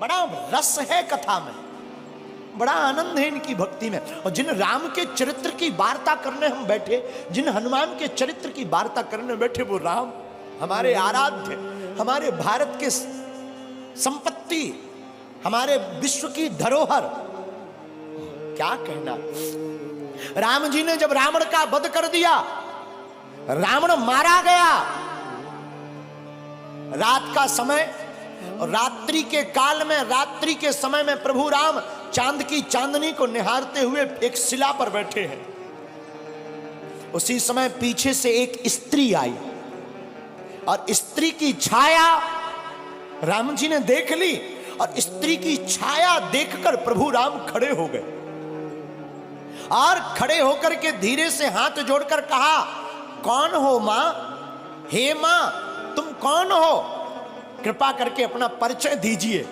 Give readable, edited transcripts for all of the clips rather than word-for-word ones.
बड़ा रस है कथा में, बड़ा आनंद है इनकी भक्ति में। और जिन राम के चरित्र की वार्ता करने हम बैठे, जिन हनुमान के चरित्र की वार्ता करने बैठे, वो राम हमारे आराध्य, हमारे भारत के संपत्ति, हमारे विश्व की धरोहर, क्या कहना। राम जी ने जब रावण का वध कर दिया, रावण मारा गया, रात का समय, और रात्रि के काल में, रात्रि के समय में प्रभु राम चांद की चांदनी को निहारते हुए एक शिला पर बैठे हैं। उसी समय पीछे से एक स्त्री आई और स्त्री की छाया राम जी ने देख ली, और स्त्री की छाया देखकर प्रभु राम खड़े हो गए, और खड़े होकर के धीरे से हाथ जोड़कर कहा, कौन हो मां? हे मां, तुम कौन हो? कृपा करके अपना परिचय दीजिए।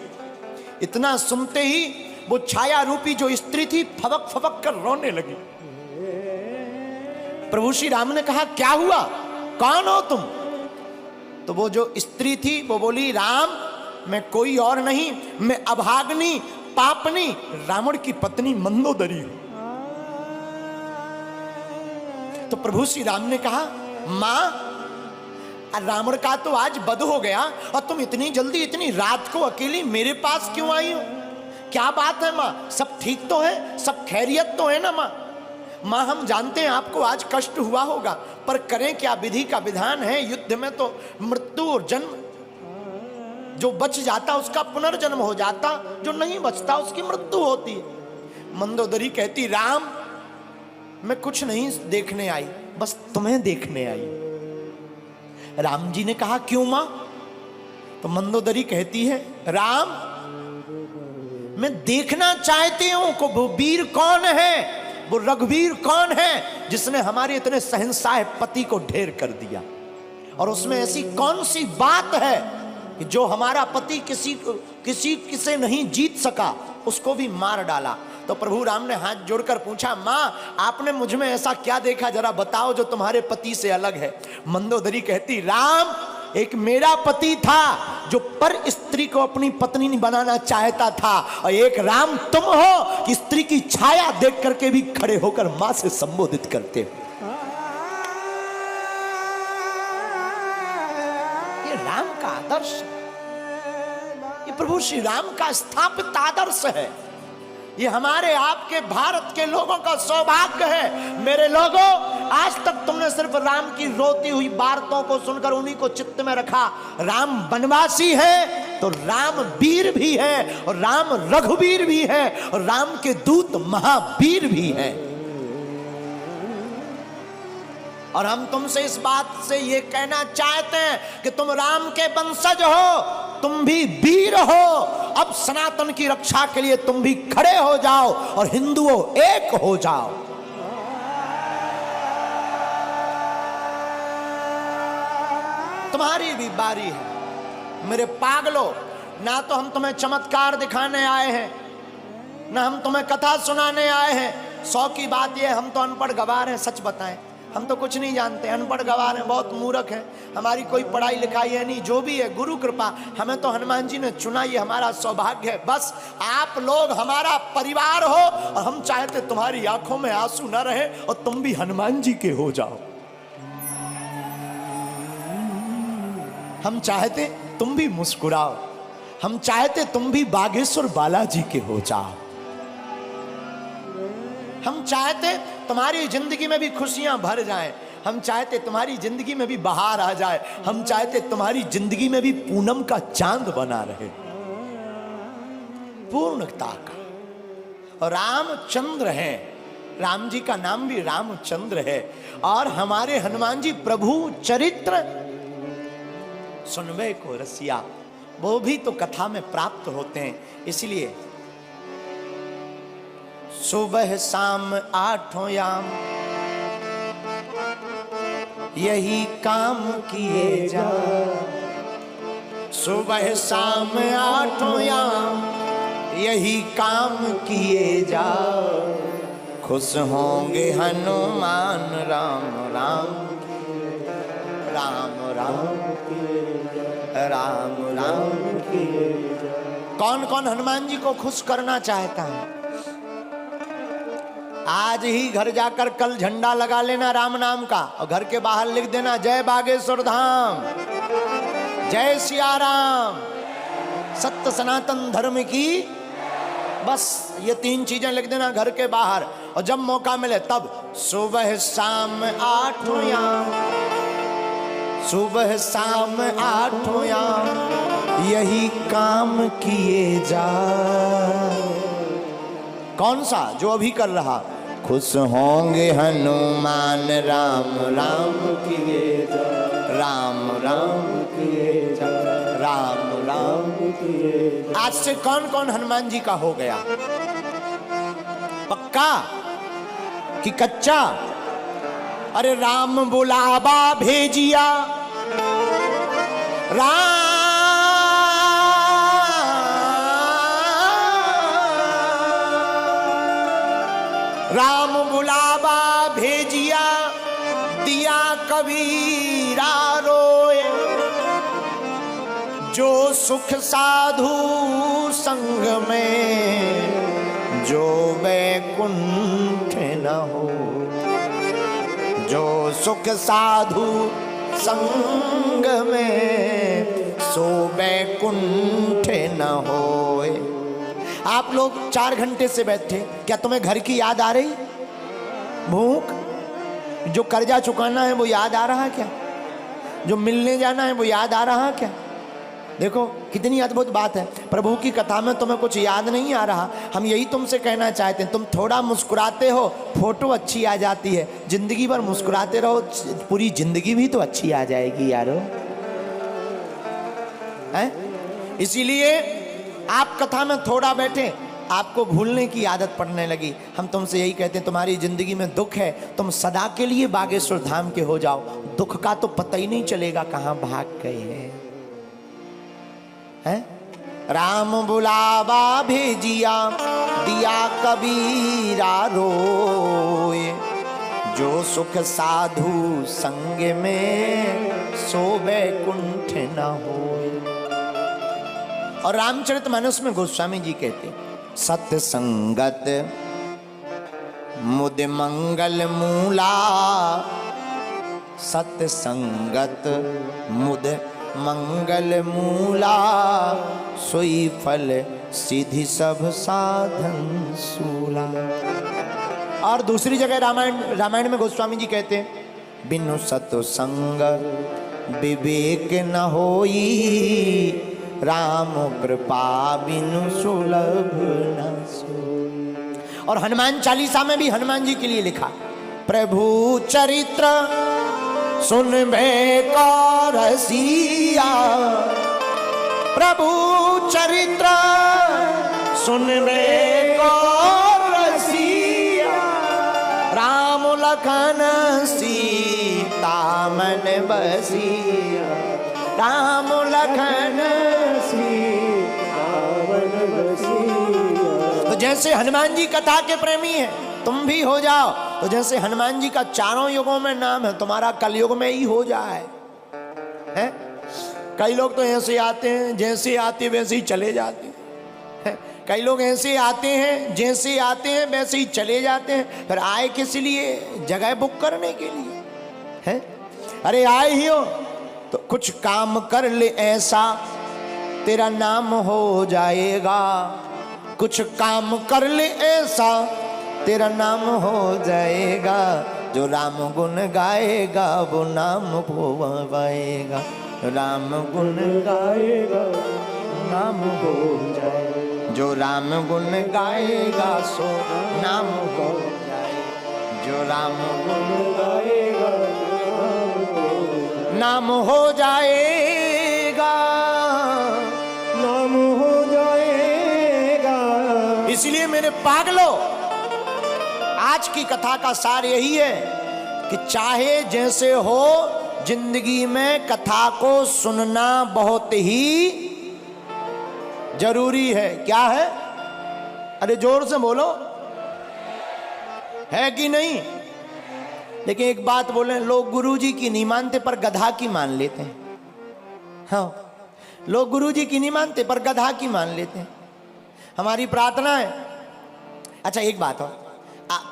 इतना सुनते ही वो छाया रूपी जो स्त्री थी फबक फबक कर रोने लगी। प्रभु श्री राम ने कहा, क्या हुआ, कौन हो तुम? तो वो जो स्त्री थी वो बोली, राम मैं कोई और नहीं, मैं अभाग्नि पापनी रावण की पत्नी मंदोदरी हूं। तो प्रभु श्री राम ने कहा, मां रावण का तो आज वध हो गया, और तुम इतनी जल्दी इतनी रात को अकेली मेरे पास क्यों आई हो? क्या बात है मां, सब ठीक तो है, सब खैरियत तो है ना मां? मां हम जानते हैं आपको आज कष्ट हुआ होगा, पर करें क्या, विधि का विधान है। युद्ध में तो मृत्यु और जन्म, जो बच जाता उसका पुनर्जन्म हो जाता, जो नहीं बचता उसकी मृत्यु होती है। मंदोदरी कहती, राम मैं कुछ नहीं देखने आई, बस तुम्हें देखने आई। राम जी ने कहा, क्यों मां? तो मंदोदरी कहती है, राम मैं देखना चाहती हूं कि वो वीर कौन है, वो रघुवीर कौन है जिसने हमारे इतने शहंशाह पति को ढेर कर दिया, और उसमें ऐसी कौन सी बात है कि जो हमारा पति किसी नहीं जीत सका, उसको भी मार डाला। तो प्रभु राम ने हाथ जोड़कर पूछा, मां आपने मुझ में ऐसा क्या देखा, जरा बताओ जो तुम्हारे पति से अलग है। मंदोदरी कहती, राम एक मेरा पति था जो पर स्त्री को अपनी पत्नी नहीं बनाना चाहता था, और एक राम तुम हो कि स्त्री की छाया देख करके भी खड़े होकर मां से संबोधित करते हो। ये राम का आदर्श, ये प्रभु श्री राम का स्थापित आदर्श है। ये हमारे आपके भारत के लोगों का सौभाग्य है। मेरे लोगों, आज तक तुमने सिर्फ राम की रोती हुई वार्ताओं को सुनकर उन्हीं को चित्त में रखा। राम वनवासी है तो राम वीर भी है, और राम रघुवीर भी है, और राम के दूत महावीर भी है। और हम तुमसे इस बात से ये कहना चाहते हैं कि तुम राम के वंशज हो, तुम भी वीर हो। अब सनातन की रक्षा के लिए तुम भी खड़े हो जाओ और हिंदुओं एक हो जाओ। तुम्हारी भी बारी है मेरे पागलों। ना तो हम तुम्हें चमत्कार दिखाने आए हैं, ना हम तुम्हें कथा सुनाने आए हैं। 100 की बात यह, हम तो अनपढ़ गवार हैं। सच बताएं, हम तो कुछ नहीं जानते, अनपढ़ गवार हैं, बहुत मूर्ख हैं, हमारी कोई पढ़ाई लिखाई है नहीं। जो भी है गुरु कृपा, हमें तो हनुमान जी ने चुना, ये हमारा सौभाग्य है। बस आप लोग हमारा परिवार हो, और हम चाहते तुम्हारी आंखों में आंसू न रहे और तुम भी हनुमान जी के हो जाओ। हम चाहते तुम भी मुस्कुराओ, हम चाहते तुम भी बागेश्वर बालाजी के हो जाओ। हम चाहते तुम्हारी जिंदगी में भी खुशियां भर जाएं, हम चाहते तुम्हारी जिंदगी में भी बहार आ जाए, हम चाहते तुम्हारी जिंदगी में भी पूनम का चांद बना रहे, पूर्णता का। और रामचंद्र हैं, राम जी का नाम भी रामचंद्र है। और हमारे हनुमान जी प्रभु चरित्र सुनवे को रसिया, वो भी तो कथा में प्राप्त होते हैं। इसलिए सुबह शाम आठों याम यही काम किए जा, सुबह शाम आठों याम यही काम किए जा, खुश होंगे हनुमान राम राम राम राम राम राम। कौन कौन हनुमान जी को खुश करना चाहता है? आज ही घर जाकर कल झंडा लगा लेना राम नाम का, और घर के बाहर लिख देना जय बागेश्वर धाम, जय सिया राम, सत्य सनातन धर्म की। बस ये 3 चीजें लिख देना घर के बाहर, और जब मौका मिले तब सुबह शाम 8 याम, सुबह शाम 8 याम यही काम किए जा। कौन सा? जो अभी कर रहा। खुश होंगे हनुमान राम राम किए जा, राम राम किए जा, राम राम किए जा। आज से कौन कौन हनुमान जी का हो गया? पक्का कि कच्चा? अरे राम बुलावा भेजिया, राम बुलावा भेजिया, दिया कबीरा रोए, जो सुख साधु संग में, जो वैकुंठ न हो, जो सुख साधु संग में, सो वैकुंठ न होए। आप लोग 4 घंटे से बैठे, क्या तुम्हें घर की याद आ रही? भूख, जो कर्जा चुकाना है वो याद आ रहा क्या? जो मिलने जाना है वो याद आ रहा क्या? देखो कितनी अद्भुत बात है। प्रभु की कथा में तुम्हें कुछ याद नहीं आ रहा। हम यही तुमसे कहना चाहते हैं, तुम थोड़ा मुस्कुराते हो, फोटो अच्छी आ जाती है। जिंदगी भर मुस्कुराते रहो, पूरी जिंदगी भी तो अच्छी आ जाएगी यारो, हैं? इसीलिए आप कथा में थोड़ा बैठे, आपको भूलने की आदत पड़ने लगी। हम तुमसे यही कहते हैं, तुम्हारी जिंदगी में दुख है, तुम सदा के लिए बागेश्वर धाम के हो जाओ। दुख का तो पता ही नहीं चलेगा कहां भाग गए हैं। राम बुलावा भेजिया, दिया कबीरा रोए, जो सुख साधु संग में, सो वैकुंठ न होए। और रामचरितमानस में गोस्वामी जी कहते हैं, सत्य संगत मुद मंगल मूला, सत्य संगत मुद मंगल मूला, सोई फल सिद्धि सब साधन सूला। और दूसरी जगह रामायण में गोस्वामी जी कहते हैं, बिनु सत्संग विवेक न होई, राम कृपा बिनु सुलभ न सोई। और हनुमान चालीसा में भी हनुमान जी के लिए लिखा, प्रभु चरित्र सुनबे को रसिया, प्रभु चरित्र सुनबे को रसिया, राम लखन सीता मन बसिया, राम लखन सीता मन बसिया। तो जैसे हनुमान जी कथा के प्रेमी हैं, तुम भी हो जाओ। तो जैसे हनुमान जी का चारों युगों में नाम है, तुम्हारा कलयुग में ही हो जाए। हैं? कई लोग तो ऐसे आते हैं, जैसे आते वैसे ही चले जाते हैं। कई लोग ऐसे आते हैं, जैसे आते हैं वैसे ही चले जाते हैं। फिर आए किस लिए? जगह बुक करने के लिए। हैं? अरे आए ही हो तो कुछ काम कर ले ऐसा, तेरा नाम हो जाएगा। कुछ काम कर ले ऐसा, तेरा नाम हो जाएगा। जो राम गुण गाएगा वो नाम पाएगा, राम गुण गाएगा नाम हो जाएगा। जो राम गुण गाएगा सो नाम हो जाएगा। जो राम गुण गाएगा नाम हो जाएगा, नाम हो जाएगा। इसलिए मेरे पागलों, आज की कथा का सार यही है कि चाहे जैसे हो, जिंदगी में कथा को सुनना बहुत ही जरूरी है। क्या है? अरे जोर से बोलो, है कि नहीं? लेकिन एक बात बोले, लोग गुरुजी की नहीं मानते पर गधा की मान लेते हैं। हाँ, लोग गुरु जी की नहीं मानते पर गधा की मान लेते हैं। हमारी प्रार्थना है। अच्छा एक बात हो,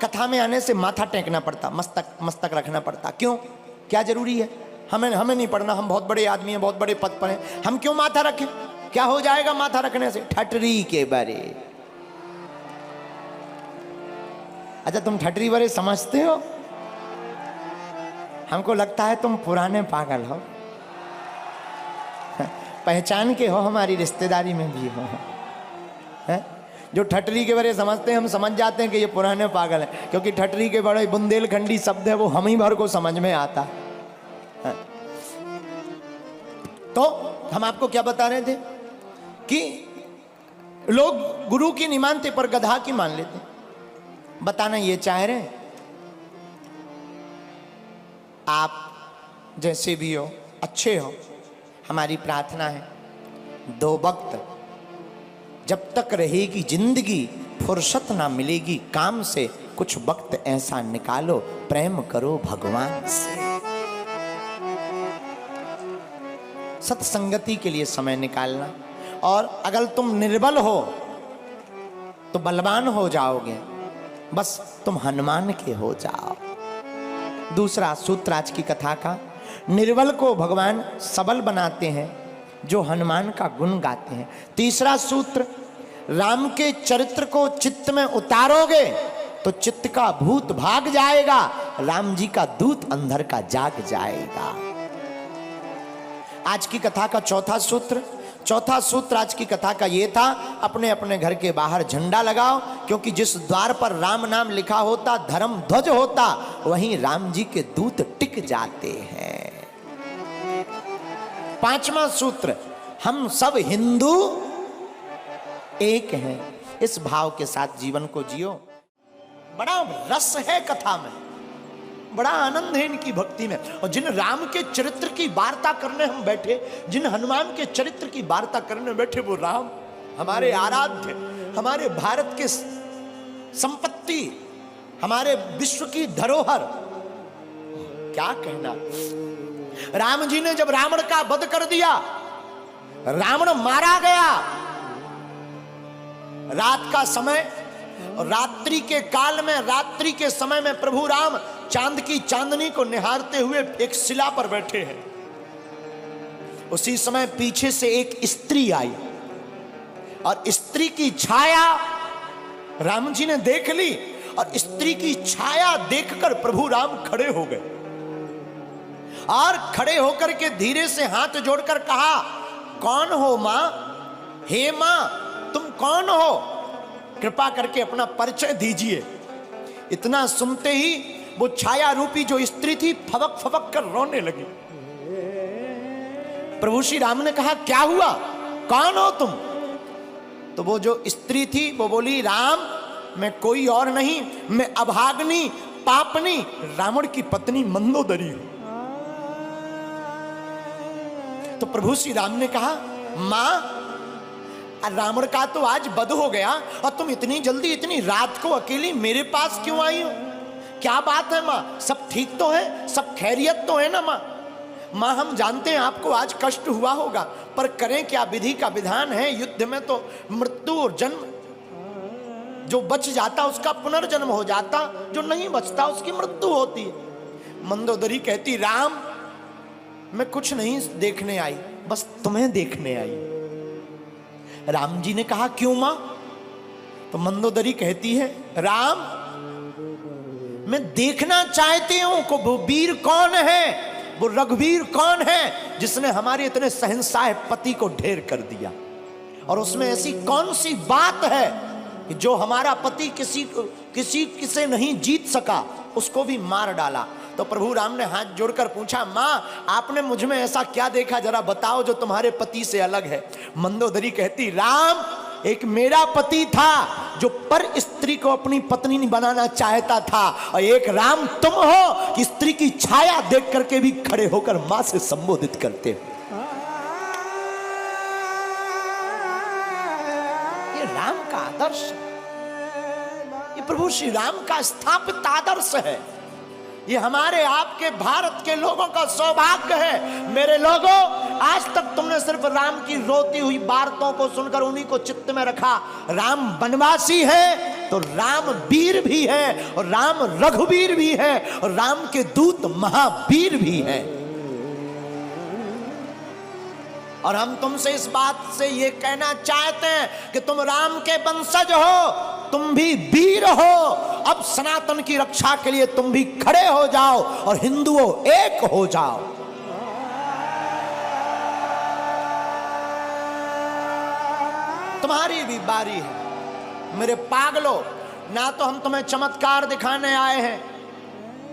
कथा में आने से माथा टेकना पड़ता, मस्तक रखना पड़ता, क्यों? क्या जरूरी है? हमें नहीं पढ़ना, हम बहुत बड़े आदमी हैं, बहुत बड़े पद पर हैं, हम क्यों माथा रखें? क्या हो जाएगा माथा रखने से? ठटरी के बारे। अच्छा तुम ठटरी बारे समझते हो? हमको लगता है तुम पुराने पागल हो, पहचान के हो, हमारी रिश्तेदारी में भी हो। है? जो ठटरी के बारे समझते हैं हम समझ जाते हैं कि ये पुराने पागल हैं, क्योंकि ठटरी के बड़े बुंदेलखंडी शब्द है, वो हम ही भर को समझ में आता है। तो हम आपको क्या बता रहे थे कि लोग गुरु की नहीं मानते पर गधा की मान लेते। बताना ये चाह रहे हैं आप जैसे भी हो, अच्छे हो, हमारी प्रार्थना है दो वक्त जब तक रहेगी जिंदगी, फुर्सत ना मिलेगी काम से, कुछ वक्त ऐसा निकालो प्रेम करो भगवान से। सत्संगति के लिए समय निकालना। और अगर तुम निर्बल हो तो बलवान हो जाओगे, बस तुम हनुमान के हो जाओ। दूसरा सूत्र आज की कथा का, निर्बल को भगवान सबल बनाते हैं जो हनुमान का गुण गाते हैं। तीसरा सूत्र, राम के चरित्र को चित्त में उतारोगे तो चित्त का भूत भाग जाएगा, राम जी का दूत अंदर का जाग जाएगा। आज की कथा का चौथा सूत्र आज की कथा का ये था, अपने अपने घर के बाहर झंडा लगाओ, क्योंकि जिस द्वार पर राम नाम लिखा होता, धर्म ध्वज होता, वहीं राम जी के दूत टिक जाते हैं। पांचवा सूत्र, हम सब हिंदू एक हैं, इस भाव के साथ जीवन को जियो। बड़ा रस है कथा में, बड़ा आनंद है इनकी भक्ति में। और जिन राम के चरित्र की वार्ता करने हम बैठे, जिन हनुमान के चरित्र की वार्ता करने बैठे, वो राम हमारे आराध्य, हमारे भारत के संपत्ति, हमारे विश्व की धरोहर, क्या कहना। राम जी ने जब रावण का वध कर दिया, रावण मारा गया, रात का समय और रात्रि के काल में, रात्रि के समय में प्रभु राम चांद की चांदनी को निहारते हुए एक शिला पर बैठे हैं। उसी समय पीछे से एक स्त्री आई और स्त्री की छाया राम जी ने देख ली, और स्त्री की छाया देखकर प्रभु राम खड़े हो गए, और खड़े होकर के धीरे से हाथ जोड़कर कहा, कौन हो मां? हे मां, तुम कौन हो? कृपा करके अपना परिचय दीजिए। इतना सुनते ही वो छाया रूपी जो स्त्री थी फबक फबक कर रोने लगी। प्रभु श्री राम ने कहा, क्या हुआ, कौन हो तुम? तो वो जो स्त्री थी वो बोली, राम मैं कोई और नहीं, मैं अभाग्नि पापनी रावण की पत्नी मंदोदरी हूं। तो प्रभु श्री राम ने कहा, मां रावण का तो आज वध हो गया, और तुम इतनी जल्दी इतनी रात को अकेली मेरे पास क्यों आई हो? क्या बात है मां, सब ठीक तो है, सब खैरियत तो है ना मां? मां हम जानते हैं आपको आज कष्ट हुआ होगा, पर करें क्या, विधि का विधान है, युद्ध में तो मृत्यु और जन्म, जो बच जाता उसका पुनर्जन्म हो जाता, जो नहीं बचता उसकी मृत्यु होती है। मंदोदरी कहती, राम मैं कुछ नहीं देखने आई, बस तुम्हें देखने आई। राम जी ने कहा, क्यों मां? तो मंदोदरी कहती है, राम मैं देखना चाहती हूं कि वो वीर कौन है, वो रघुवीर कौन है जिसने हमारे इतने शहंशाह पति को ढेर कर दिया, और उसमें ऐसी कौन सी बात है कि जो हमारा पति किसी से नहीं जीत सका, उसको भी मार डाला। तो प्रभु राम ने हाथ जोड़कर पूछा, मां आपने मुझ में ऐसा क्या देखा, जरा बताओ जो तुम्हारे पति से अलग है। मंदोदरी कहती, राम एक मेरा पति था जो पर स्त्री को अपनी पत्नी नहीं बनाना चाहता था, और एक राम तुम हो कि स्त्री की छाया देख करके भी खड़े होकर मां से संबोधित करते हो। ये राम का आदर्श, ये प्रभु श्री राम का स्थापित आदर्श है। ये हमारे आपके भारत के लोगों का सौभाग्य है। मेरे लोगों, आज तक तुमने सिर्फ राम की रोती हुई वार्ताओं को सुनकर उन्हीं को चित्त में रखा। राम वनवासी है तो राम वीर भी है, और राम रघुवीर भी है, और राम के दूत महावीर भी है। और हम तुमसे इस बात से ये कहना चाहते हैं कि तुम राम के वंशज हो, तुम भी वीर हो। अब सनातन की रक्षा के लिए तुम भी खड़े हो जाओ और हिंदुओं एक हो जाओ। तुम्हारी भी बारी है मेरे पागलों। ना तो हम तुम्हें चमत्कार दिखाने आए हैं,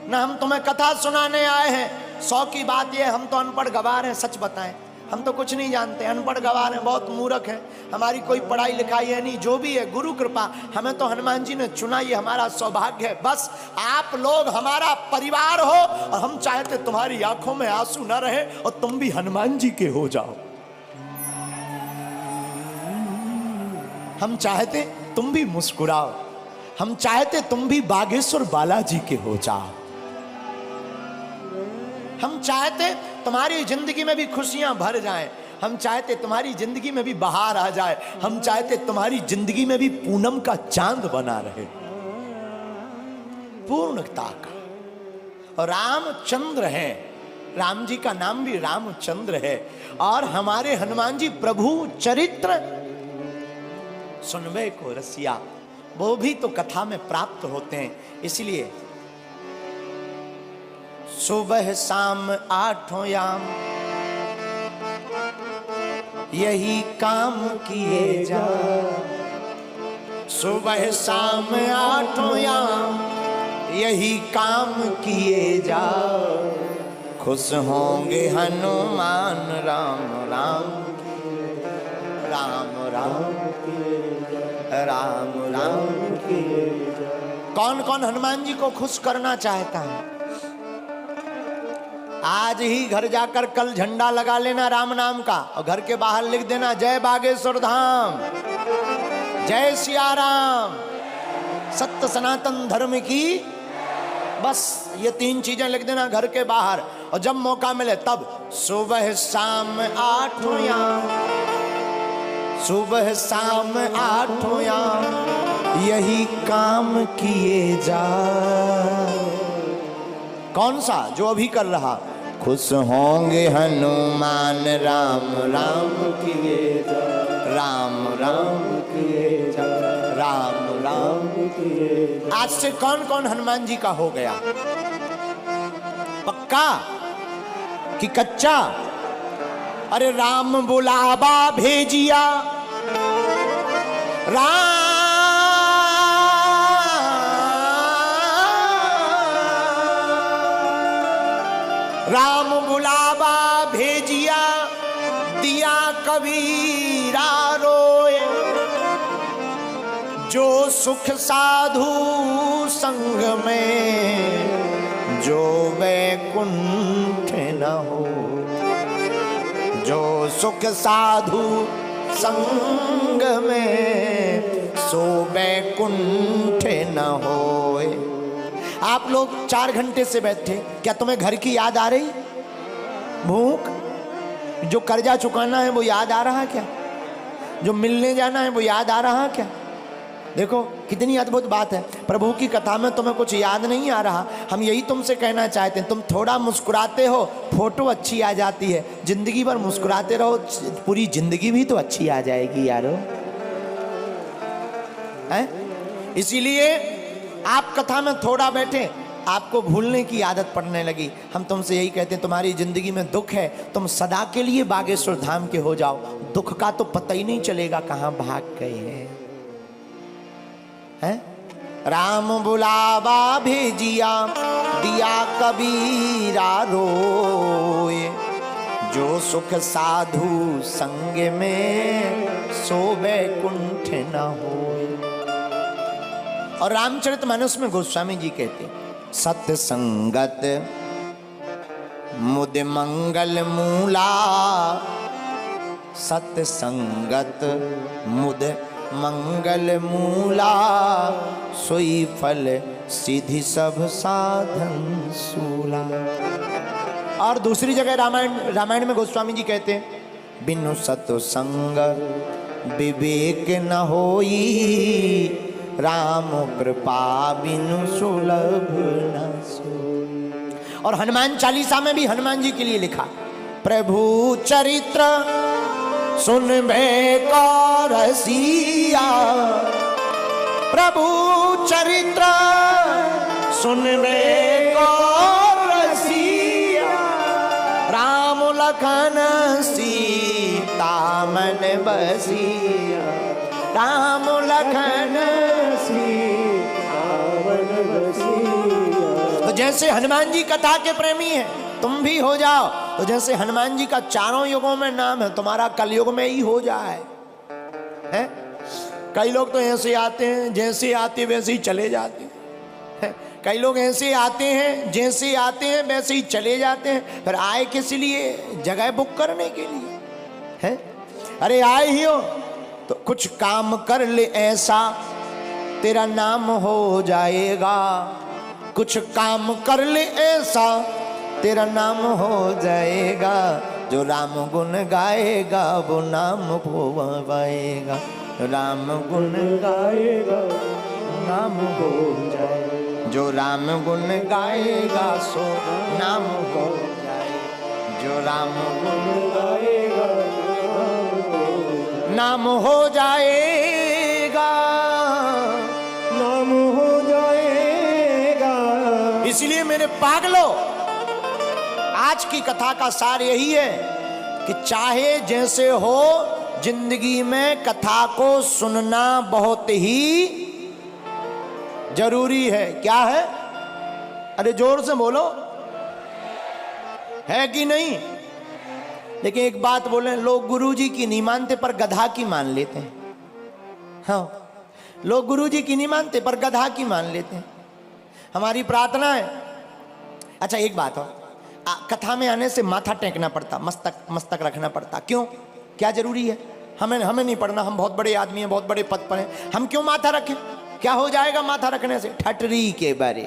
ना हम तुम्हें कथा सुनाने आए हैं। 100 की बात यह, हम तो अनपढ़ गवार हैं। सच बताएं, हम तो कुछ नहीं जानते, अनपढ़ गवार हैं, बहुत मूर्ख हैं। हमारी कोई पढ़ाई लिखाई है नहीं, जो भी है गुरु कृपा। हमें तो हनुमान जी ने चुना, ये हमारा सौभाग्य है। बस आप लोग हमारा परिवार हो, और हम चाहते तुम्हारी आंखों में आंसू न रहे और तुम भी हनुमान जी के हो जाओ। हम चाहते तुम भी मुस्कुराओ, हम चाहते तुम भी बागेश्वर बालाजी के हो जाओ। हम चाहते तुम्हारी जिंदगी में भी खुशियां भर जाएं। हम चाहते तुम्हारी जिंदगी में भी बहार आ जाए। हम चाहते तुम्हारी जिंदगी में भी पूनम का चांद बना रहे, पूर्णता का। और रामचंद्र है, राम जी का नाम भी रामचंद्र है। और हमारे हनुमान जी प्रभु चरित्र सुनवे को रसिया, वो भी तो कथा में प्राप्त होते हैं। इसलिए सुबह शाम आठों याम यही काम किए जा। सुबह शाम आठों याम यही काम किए जा। खुश होंगे हनुमान राम राम, राम राम राम राम। कौन कौन हनुमान जी को खुश करना चाहता है? आज ही घर जाकर कल झंडा लगा लेना राम नाम का, और घर के बाहर लिख देना जय बागेश्वर धाम, जय सिया राम, सत्य सनातन धर्म की। बस ये 3 चीजें लिख देना घर के बाहर। और जब मौका मिले तब सुबह शाम आठों याम, सुबह शाम आठों याम यही काम किए जा। कौन सा? जो अभी कर रहा। खुश होंगे हनुमान राम राम किए जा, राम राम किए जा, राम राम किए जा। आज से कौन कौन हनुमान जी का हो गया? पक्का कि कच्चा? अरे राम बुलावा भेजिया, राम बुलावा भेजिया, दिया कबीरा रोए। जो सुख साधु संग में, जो वैकुंठ न हो। जो सुख साधु संग में, सो वैकुंठ न होए। आप लोग 4 घंटे से बैठे, क्या तुम्हें घर की याद आ रही? भूख? जो कर्जा चुकाना है वो याद आ रहा है क्या? जो मिलने जाना है वो याद आ रहा है क्या? देखो कितनी अद्भुत बात है। प्रभु की कथा में तुम्हें कुछ याद नहीं आ रहा। हम यही तुमसे कहना चाहते हैं, तुम थोड़ा मुस्कुराते हो, फोटो अच्छी आ जाती है। जिंदगी भर मुस्कुराते रहो, पूरी जिंदगी भी तो अच्छी आ जाएगी यारो। हैं? इसीलिए आप कथा में थोड़ा बैठे, आपको भूलने की आदत पड़ने लगी। हम तुमसे यही कहते हैं, तुम्हारी जिंदगी में दुख है, तुम सदा के लिए बागेश्वर धाम के हो जाओ। दुख का तो पता ही नहीं चलेगा कहां भाग गए हैं। राम बुलावा भेजिया, दिया कबीरा रोए। जो सुख साधु संग में, सो वैकुंठ न होए। और रामचरितमानस में गोस्वामी जी कहते, सत्य संगत मुद मंगल मूला। सत्य संगत मुद मंगल मूला, सोई फल सीधी सब साधन सूला। और दूसरी जगह रामायण में गोस्वामी जी कहते हैं, बिनु सत्संग विवेक न होई, राम कृपा बिनु सुलभ न सोई। और हनुमान चालीसा में भी हनुमान जी के लिए लिखा, प्रभु चरित्र सुनबे को रसिया, प्रभु चरित्र सुनबे को रसिया, राम लखन सीता मन बसिया, राम लखन सीता मन बसिया। तो जैसे हनुमान जी कथा के प्रेमी हैं, तुम भी हो जाओ। तो जैसे हनुमान जी का चारों युगों में नाम है, तुम्हारा कलयुग में ही हो जाए। हैं? कई लोग तो ऐसे आते हैं, जैसे आते वैसे ही चले जाते हैं। कई लोग ऐसे आते हैं, जैसे आते हैं वैसे ही चले जाते हैं। फिर आए किस लिए? जगह बुक करने के लिए। हैं? अरे आए ही हो तो कुछ काम कर ले ऐसा, तेरा नाम हो जाएगा। कुछ काम कर ले ऐसा, तेरा नाम हो जाएगा। जो राम गुण गाएगा वो नाम पाएगा। राम गुण गाएगा नाम हो जाएगा। जो राम गुण गाएगा सो नाम हो जाएगा। जो राम गुण गाएगा नाम हो जाएगा। नाम हो जाएगा। इसलिए मेरे पागलों, आज की कथा का सार यही है कि चाहे जैसे हो, जिंदगी में कथा को सुनना बहुत ही जरूरी है। क्या है? अरे जोर से बोलो, है कि नहीं? लेकिन एक बात बोले, लोग गुरुजी की नहीं मानते पर गधा की मान लेते हैं। हाँ, लोग गुरुजी की नहीं मानते पर गधा की मान लेते हैं। हमारी प्रार्थना है। अच्छा एक बात हो, कथा में आने से माथा टेकना पड़ता, मस्तक रखना पड़ता। क्यों? क्या जरूरी है? हमें नहीं पढ़ना, हम बहुत बड़े आदमी हैं, बहुत बड़े पद पर हैं, हम क्यों माथा रखें? क्या हो जाएगा माथा रखने से? ठटरी के बारे।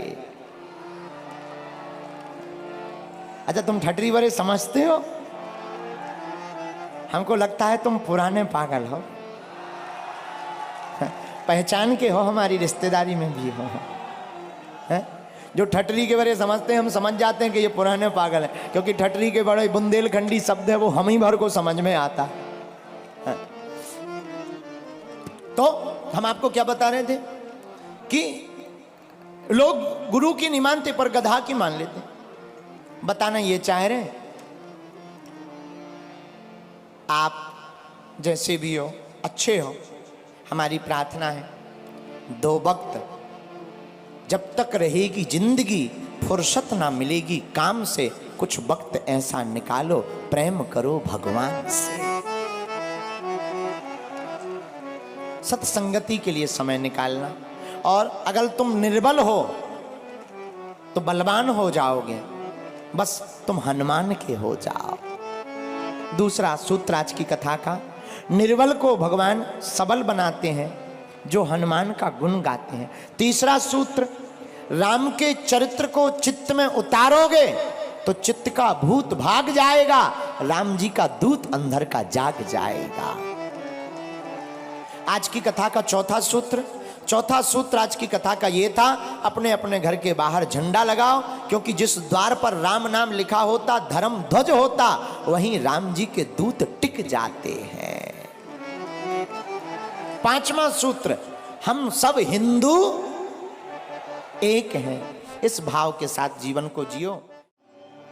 अच्छा तुम ठटरी बारे समझते हो? हमको लगता है तुम पुराने पागल हो, पहचान के हो, हमारी रिश्तेदारी में भी हो। है? जो ठटरी के बारे समझते हैं, हम समझ जाते हैं कि ये पुराने पागल हैं, क्योंकि ठटरी के बड़े बुंदेलखंडी शब्द है, वो हम ही भर को समझ में आता है। तो हम आपको क्या बता रहे थे कि लोग गुरु की नहीं मानते पर गधा की मान लेते। बताना ये चाह रहे हैं, आप जैसे भी हो, अच्छे हो। हमारी प्रार्थना है, दो वक्त जब तक रहेगी जिंदगी, फुर्सत ना मिलेगी काम से, कुछ वक्त ऐसा निकालो, प्रेम करो भगवान से। सत्संगति के लिए समय निकालना। और अगर तुम निर्बल हो तो बलवान हो जाओगे, बस तुम हनुमान के हो जाओ। दूसरा सूत्र आज की कथा का, निर्बल को भगवान सबल बनाते हैं जो हनुमान का गुण गाते हैं। तीसरा सूत्र, राम के चरित्र को चित्त में उतारोगे तो चित्त का भूत भाग जाएगा, राम जी का दूत अंदर का जाग जाएगा। आज की कथा का चौथा सूत्र आज की कथा का ये था, अपने अपने घर के बाहर झंडा लगाओ, क्योंकि जिस द्वार पर राम नाम लिखा होता, धर्म ध्वज होता, वहीं राम जी के दूत टिक जाते हैं। पांचवा सूत्र, हम सब हिंदू एक हैं, इस भाव के साथ जीवन को जियो।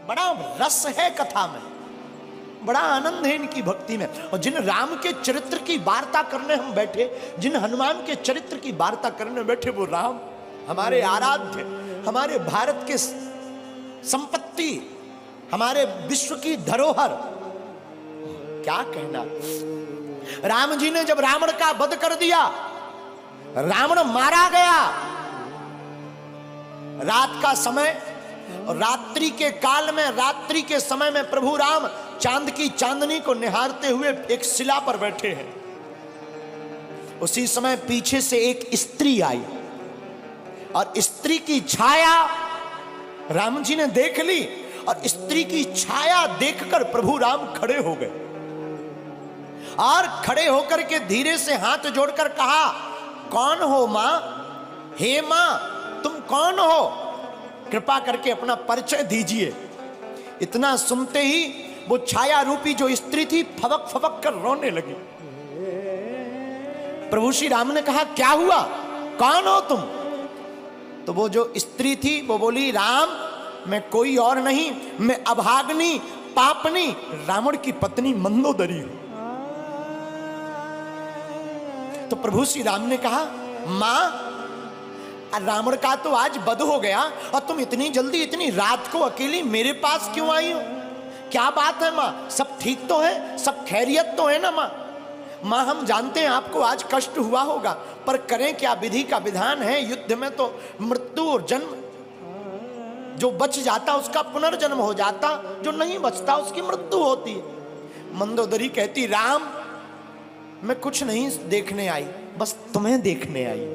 बड़ा रस है कथा में, बड़ा आनंद है इनकी भक्ति में। और जिन राम के चरित्र की वार्ता करने हम बैठे, जिन हनुमान के चरित्र की वार्ता करने बैठे, वो राम हमारे आराध्य, हमारे भारत के संपत्ति, हमारे विश्व की धरोहर। क्या कहना, राम जी ने जब रावण का वध कर दिया, रावण मारा गया, रात का समय और रात्रि के काल में, रात्रि के समय में प्रभु राम चांद की चांदनी को निहारते हुए एक शिला पर बैठे हैं। उसी समय पीछे से एक स्त्री आई और स्त्री की छाया राम जी ने देख ली, और स्त्री की छाया देखकर प्रभु राम खड़े हो गए, और खड़े होकर के धीरे से हाथ जोड़कर कहा, कौन हो मां? हे मां, तुम कौन हो? कृपा करके अपना परिचय दीजिए। इतना सुनते ही वो छाया रूपी जो स्त्री थी फबक फबक कर रोने लगी। प्रभु श्री राम ने कहा, क्या हुआ, कौन हो तुम? तो वो जो स्त्री थी वो बोली, राम मैं कोई और नहीं, मैं अभाग्नि पापनी रावण की पत्नी मंदोदरी हूं। तो प्रभु श्री राम ने कहा, मां रावण का तो आज वध हो गया, और तुम इतनी जल्दी इतनी रात को अकेली मेरे पास क्यों आई हो? क्या बात है मां, सब ठीक तो है, सब खैरियत तो है ना मां? मां हम जानते हैं आपको आज कष्ट हुआ होगा, पर करें क्या, विधि का विधान है, युद्ध में तो मृत्यु और जन्म, जो बच जाता उसका पुनर्जन्म हो जाता, जो नहीं बचता उसकी मृत्यु होती है। मंदोदरी कहती, राम मैं कुछ नहीं देखने आई, बस तुम्हें देखने आई।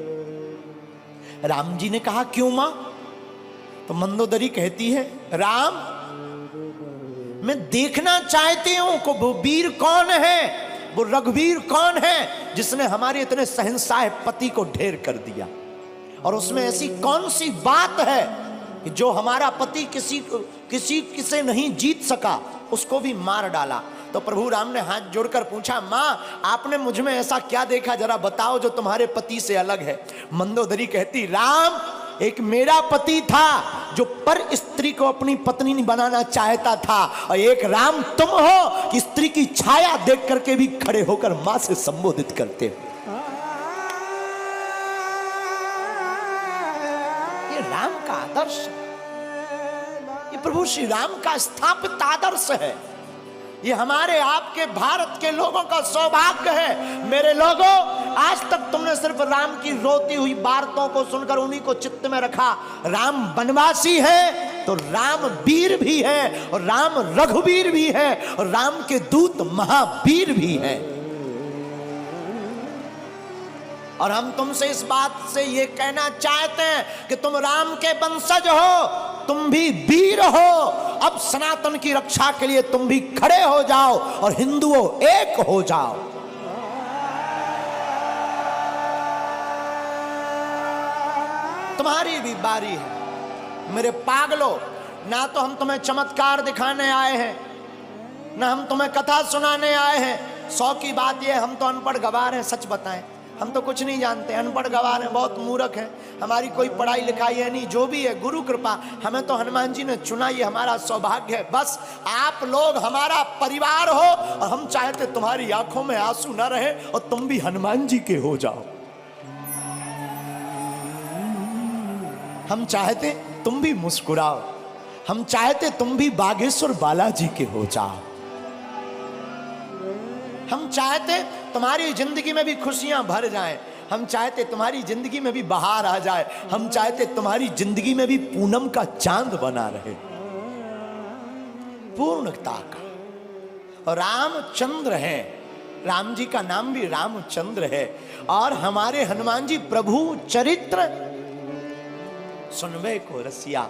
राम जी ने कहा, क्यों मां? तो मंदोदरी कहती है, राम मैं देखना चाहती हूं कि वो वीर कौन है, वो रघुवीर कौन है जिसने हमारे इतने शहंशाह पति को ढेर कर दिया, और उसमें ऐसी कौन सी बात है कि जो हमारा पति किसी से नहीं जीत सका, उसको भी मार डाला। तो प्रभु राम ने हाथ जोड़कर पूछा, मां आपने मुझ में ऐसा क्या देखा, जरा बताओ जो तुम्हारे पति से अलग है। मंदोदरी कहती, राम एक मेरा पति था जो पर स्त्री को अपनी पत्नी बनाना चाहता था, और एक राम तुम हो कि स्त्री की छाया देख करके भी खड़े होकर मां से संबोधित करते हो। ये राम का आदर्श, ये प्रभु श्री राम का स्थापित आदर्श है। ये हमारे आपके भारत के लोगों का सौभाग्य है। मेरे लोगों, आज तक तुमने सिर्फ राम की रोती हुई वार्ताओं को सुनकर उन्हीं को चित्त में रखा। राम वनवासी है तो राम वीर भी है, और राम रघुवीर भी है, और राम के दूत महावीर भी है। और हम तुमसे इस बात से ये कहना चाहते हैं कि तुम राम के वंशज हो, तुम भी वीर हो। अब सनातन की रक्षा के लिए तुम भी खड़े हो जाओ और हिंदुओं एक हो जाओ। तुम्हारी भी बारी है मेरे पागलों। ना तो हम तुम्हें चमत्कार दिखाने आए हैं, ना हम तुम्हें कथा सुनाने आए हैं। 100 की बात यह, हम तो अनपढ़ गवार हैं। सच बताएं, हम तो कुछ नहीं जानते, अनपढ़ गवार हैं, बहुत मूर्ख हैं, हमारी कोई पढ़ाई लिखाई है नहीं। जो भी है गुरु कृपा, हमें तो हनुमान जी ने चुना, ये हमारा सौभाग्य है। बस आप लोग हमारा परिवार हो, और हम चाहते तुम्हारी आंखों में आंसू ना रहे और तुम भी हनुमान जी के हो जाओ। हम चाहते तुम भी मुस्कुराओ, हम चाहते तुम भी बागेश्वर बालाजी के हो जाओ। हम चाहते तुम्हारी जिंदगी में भी खुशियां भर जाएं, हम चाहते तुम्हारी जिंदगी में भी बहार आ जाए, हम चाहते तुम्हारी जिंदगी में भी पूनम का चांद बना रहे, पूर्णता का। और रामचंद्र है, राम जी का नाम भी रामचंद्र है। और हमारे हनुमान जी प्रभु चरित्र सुनवे को रसिया,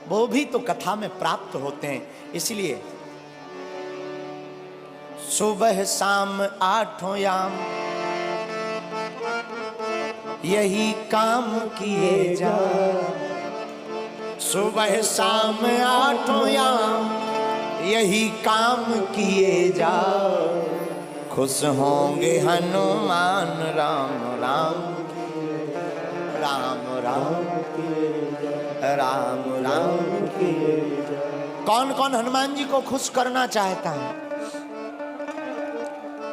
वो भी तो कथा में प्राप्त होते हैं। इसलिए सुबह शाम आठों याम यही काम किए जा, सुबह शाम आठों याम यही काम किए जा, खुश होंगे हनुमान राम राम राम राम राम राम। कौन कौन हनुमान जी को खुश करना चाहता है?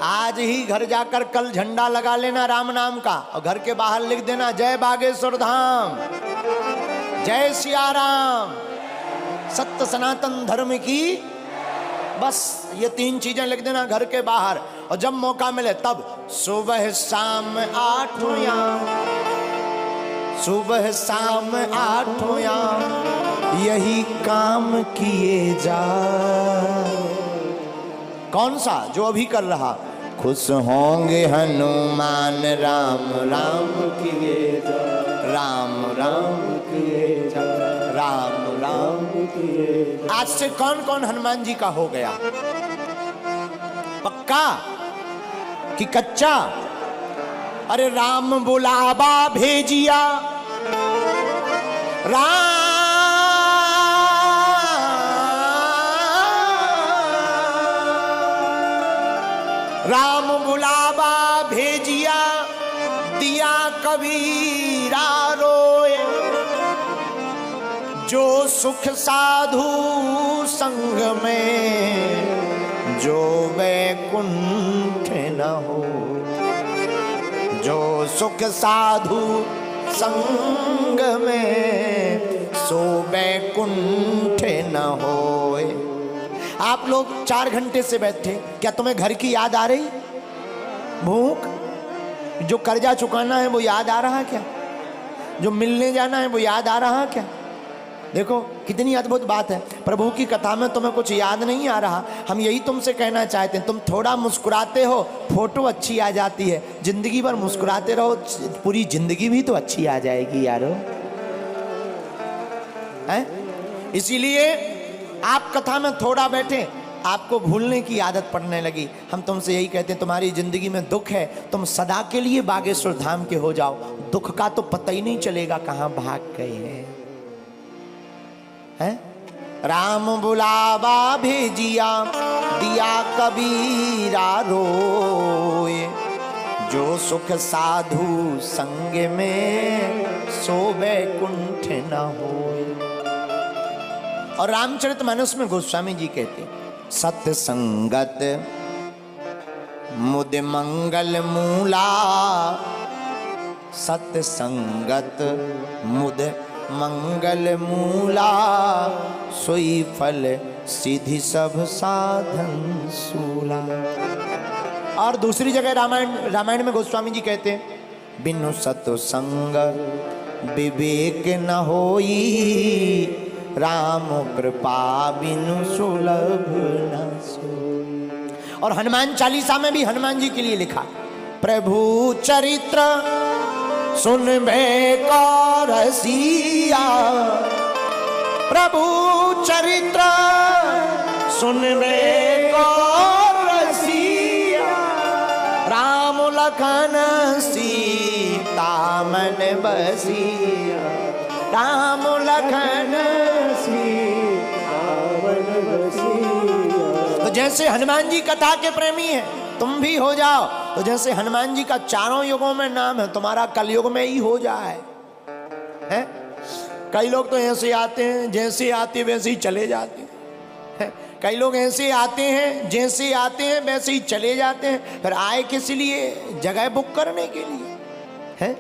आज ही घर जाकर कल झंडा लगा लेना राम नाम का, और घर के बाहर लिख देना जय बागेश्वर धाम, जय सिया राम, सत्य सनातन धर्म की। बस ये 3 चीजें लिख देना घर के बाहर, और जब मौका मिले तब सुबह शाम आठों याम, सुबह शाम आठों याम यही काम किए जा। कौन सा? जो अभी कर रहा, खुश होंगे हनुमान राम राम किए जा। राम राम किए जा, राम राम किए। आज से कौन कौन हनुमान जी का हो गया? पक्का कि कच्चा? अरे राम बुलावा भेजिया, राम बुलावा भेजिया, दिया कबीरा रोए। जो सुख साधु संग में, जो वैकुंठ न हो। जो सुख साधु संग में, सो वैकुंठ न होए। आप लोग 4 घंटे से बैठे, क्या तुम्हें घर की याद आ रही? भूख, जो कर्जा चुकाना है वो याद आ रहा क्या? जो मिलने जाना है वो याद आ रहा क्या? देखो कितनी अद्भुत बात है। प्रभु की कथा में तुम्हें कुछ याद नहीं आ रहा। हम यही तुमसे कहना चाहते हैं, तुम थोड़ा मुस्कुराते हो, फोटो अच्छी आ जाती है। जिंदगी भर मुस्कुराते रहो, पूरी जिंदगी भी तो अच्छी आ जाएगी यारो, हैं? इसीलिए आप कथा में थोड़ा बैठे, आपको भूलने की आदत पड़ने लगी। हम तुमसे यही कहते हैं, तुम्हारी जिंदगी में दुख है, तुम सदा के लिए बागेश्वर धाम के हो जाओ। दुख का तो पता ही नहीं चलेगा कहां भाग गए हैं। राम बुलावा भेजिया, दिया कबीरा रोए। जो सुख साधु संग में, सो वैकुंठ न होए। और रामचरितमानस में गोस्वामी जी कहते, सत्संगत मुद मंगल मूला। सत्संगत मुद मंगल मूला, सोई फल सिद्धि सब साधन सूला। और दूसरी जगह रामायण में गोस्वामी जी कहते हैं, बिनु सत्संग विवेक न होई। राम कृपा बिनु सुलभ न सोई। और हनुमान चालीसा में भी हनुमान जी के लिए लिखा, प्रभु चरित्र सुनबे को रसिया। प्रभु चरित्र सुनबे को रसिया। राम लखन सीता मन बसिया। राम लखन सीता मन बसिया। तो जैसे हनुमान जी कथा के प्रेमी हैं, तुम भी हो जाओ। तो जैसे हनुमान जी का चारों युगों में नाम है, तुम्हारा कलयुग में ही हो जाए। हैं? कई लोग तो ऐसे आते हैं, जैसे आते वैसे ही चले जाते हैं। कई लोग ऐसे आते हैं, जैसे आते हैं वैसे ही चले जाते हैं। फिर आए किस लिए? जगह बुक करने के लिए। हैं?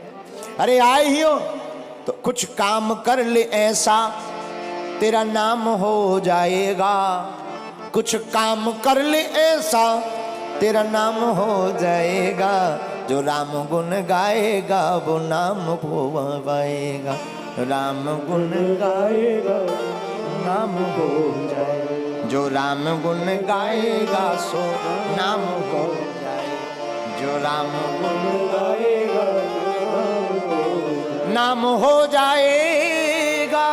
अरे आए ही हो तो कुछ काम कर ले ऐसा, तेरा नाम हो जाएगा। कुछ काम कर ले ऐसा, तेरा नाम हो जाएगा। जो राम गुण गाएगा वो नाम पाएगा। राम गुण गाएगा नाम हो जाएगा। जो राम गुण गाएगा सो नाम हो जाएगा। जो राम गुण गाएगा नाम हो जाएगा।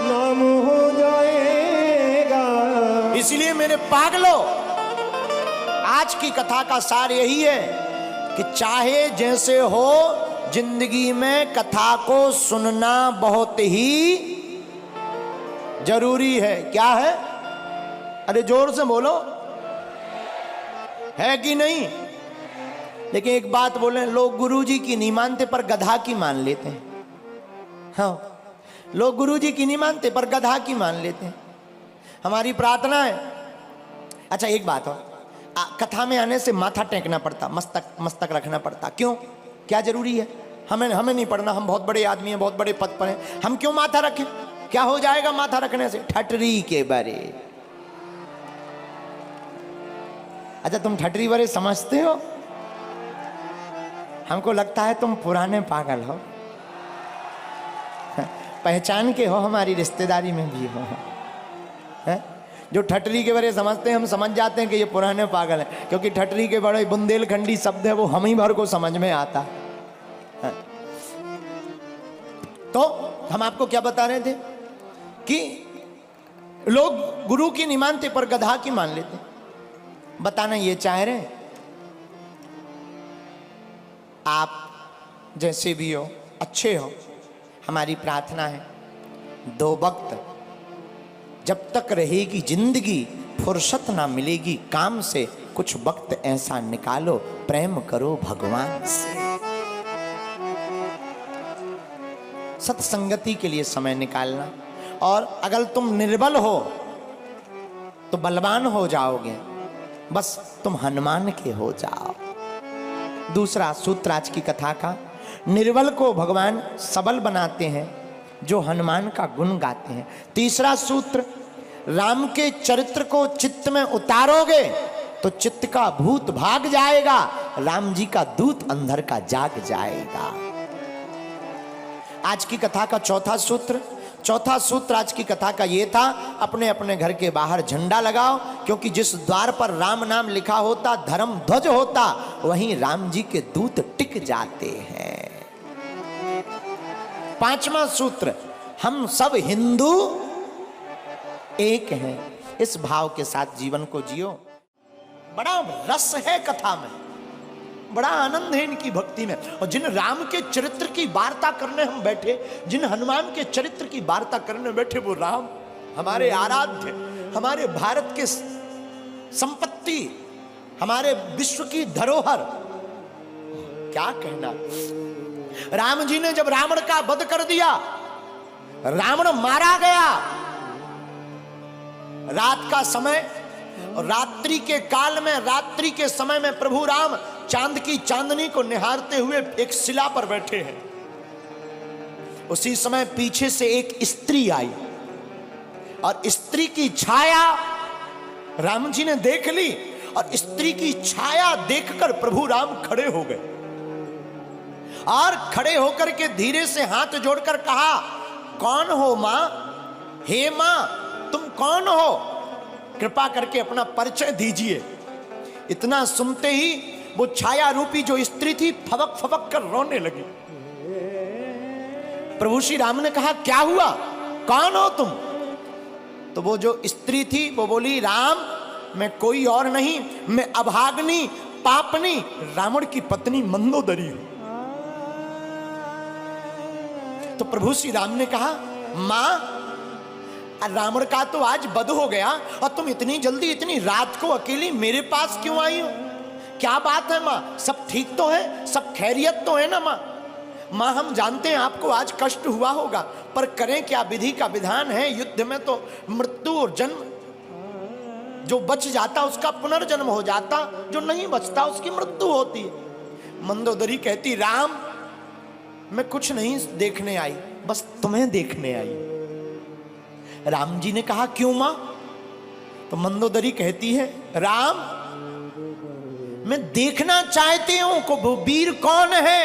नाम हो जाएगा। इसलिए मेरे पागलों, आज की कथा का सार यही है कि चाहे जैसे हो, जिंदगी में कथा को सुनना बहुत ही जरूरी है। क्या है? अरे जोर से बोलो, है कि नहीं? लेकिन एक बात बोले, लोग गुरुजी की नहीं मानते पर गधा की मान लेते हैं। हाँ, लोग गुरुजी की नहीं मानते पर गधा की मान लेते हैं। हमारी प्रार्थना है। अच्छा एक बात हो, कथा में आने से माथा टेकना पड़ता, मस्तक रखना पड़ता। क्यों? क्या जरूरी है? हमें नहीं पढ़ना, हम बहुत बड़े आदमी हैं, बहुत बड़े पद पर हैं, हम क्यों माथा रखें? क्या हो जाएगा माथा रखने से? ठटरी के बारे। अच्छा तुम ठटरी बारे समझते हो? हमको लगता है तुम पुराने पागल हो, पहचान के हो, हमारी रिश्तेदारी में भी हो। है? जो ठटरी के बारे समझते हैं, हम समझ जाते हैं कि ये पुराने पागल हैं, क्योंकि ठटरी के बड़े बुंदेलखंडी शब्द है, वो हम ही भर को समझ में आता है। तो हम आपको क्या बता रहे थे कि लोग गुरु की नहीं मानते पर गधा की मान लेते। बताना ये चाह रहे हैं आप जैसे भी हो अच्छे हो। हमारी प्रार्थना है 2 वक्त जब तक रहेगी जिंदगी फुर्सत ना मिलेगी काम से, कुछ वक्त ऐसा निकालो प्रेम करो भगवान से। सत्संगति के लिए समय निकालना। और अगर तुम निर्बल हो तो बलवान हो जाओगे, बस तुम हनुमान के हो जाओ। दूसरा सूत्र आज की कथा का, निर्बल को भगवान सबल बनाते हैं जो हनुमान का गुण गाते हैं। तीसरा सूत्र, राम के चरित्र को चित्त में उतारोगे तो चित्त का भूत भाग जाएगा, राम जी का दूत अंदर का जाग जाएगा। आज की कथा का चौथा सूत्र आज की कथा का ये था, अपने अपने घर के बाहर झंडा लगाओ, क्योंकि जिस द्वार पर राम नाम लिखा होता, धर्म ध्वज होता, वहीं राम जी के दूत टिक जाते हैं। पांचवा सूत्र, हम सब हिंदू एक हैं। इस भाव के साथ जीवन को जियो। बड़ा रस है कथा में, बड़ा आनंद है इनकी भक्ति में। और जिन राम के चरित्र की वार्ता करने हम बैठे, जिन हनुमान के चरित्र की वार्ता करने बैठे, वो राम हमारे आराध्य, हमारे भारत के संपत्ति, हमारे विश्व की धरोहर, क्या कहना। राम जी ने जब रावण का वध कर दिया, रावण मारा गया, रात का समय और रात्रि के काल में, रात्रि के समय में प्रभु राम चांद की चांदनी को निहारते हुए एक शिला पर बैठे हैं। उसी समय पीछे से एक स्त्री आई और स्त्री की छाया राम जी ने देख ली, और स्त्री की छाया देखकर प्रभु राम खड़े हो गए और खड़े होकर के धीरे से हाथ जोड़कर कहा, कौन हो मां? हे मां, तुम कौन हो? कृपा करके अपना परिचय दीजिए। इतना सुनते ही वो छाया रूपी जो स्त्री थी फबक फबक कर रोने लगी। प्रभु श्री राम ने कहा, क्या हुआ, कौन हो तुम? तो वो जो स्त्री थी वो बोली, राम मैं कोई और नहीं, मैं अभाग्नि पापनी रावण की पत्नी मंदोदरी हूं। तो प्रभु श्री राम ने कहा, मां रावण का तो आज वध हो गया और तुम इतनी जल्दी इतनी रात को अकेली मेरे पास क्यों आई हो? क्या बात है मां? सब ठीक तो है, सब खैरियत तो है ना मां? मां हम जानते हैं आपको आज कष्ट हुआ होगा, पर करें क्या, विधि का विधान है। युद्ध में तो मृत्यु और जन्म, जो बच जाता उसका पुनर्जन्म हो जाता, जो नहीं बचता उसकी मृत्यु होती है। मंदोदरी कहती, राम मैं कुछ नहीं देखने आई, बस तुम्हें देखने आई। राम जी ने कहा, क्यों मां? तो मंदोदरी कहती है, राम मैं देखना चाहती हूं को वो वीर कौन है,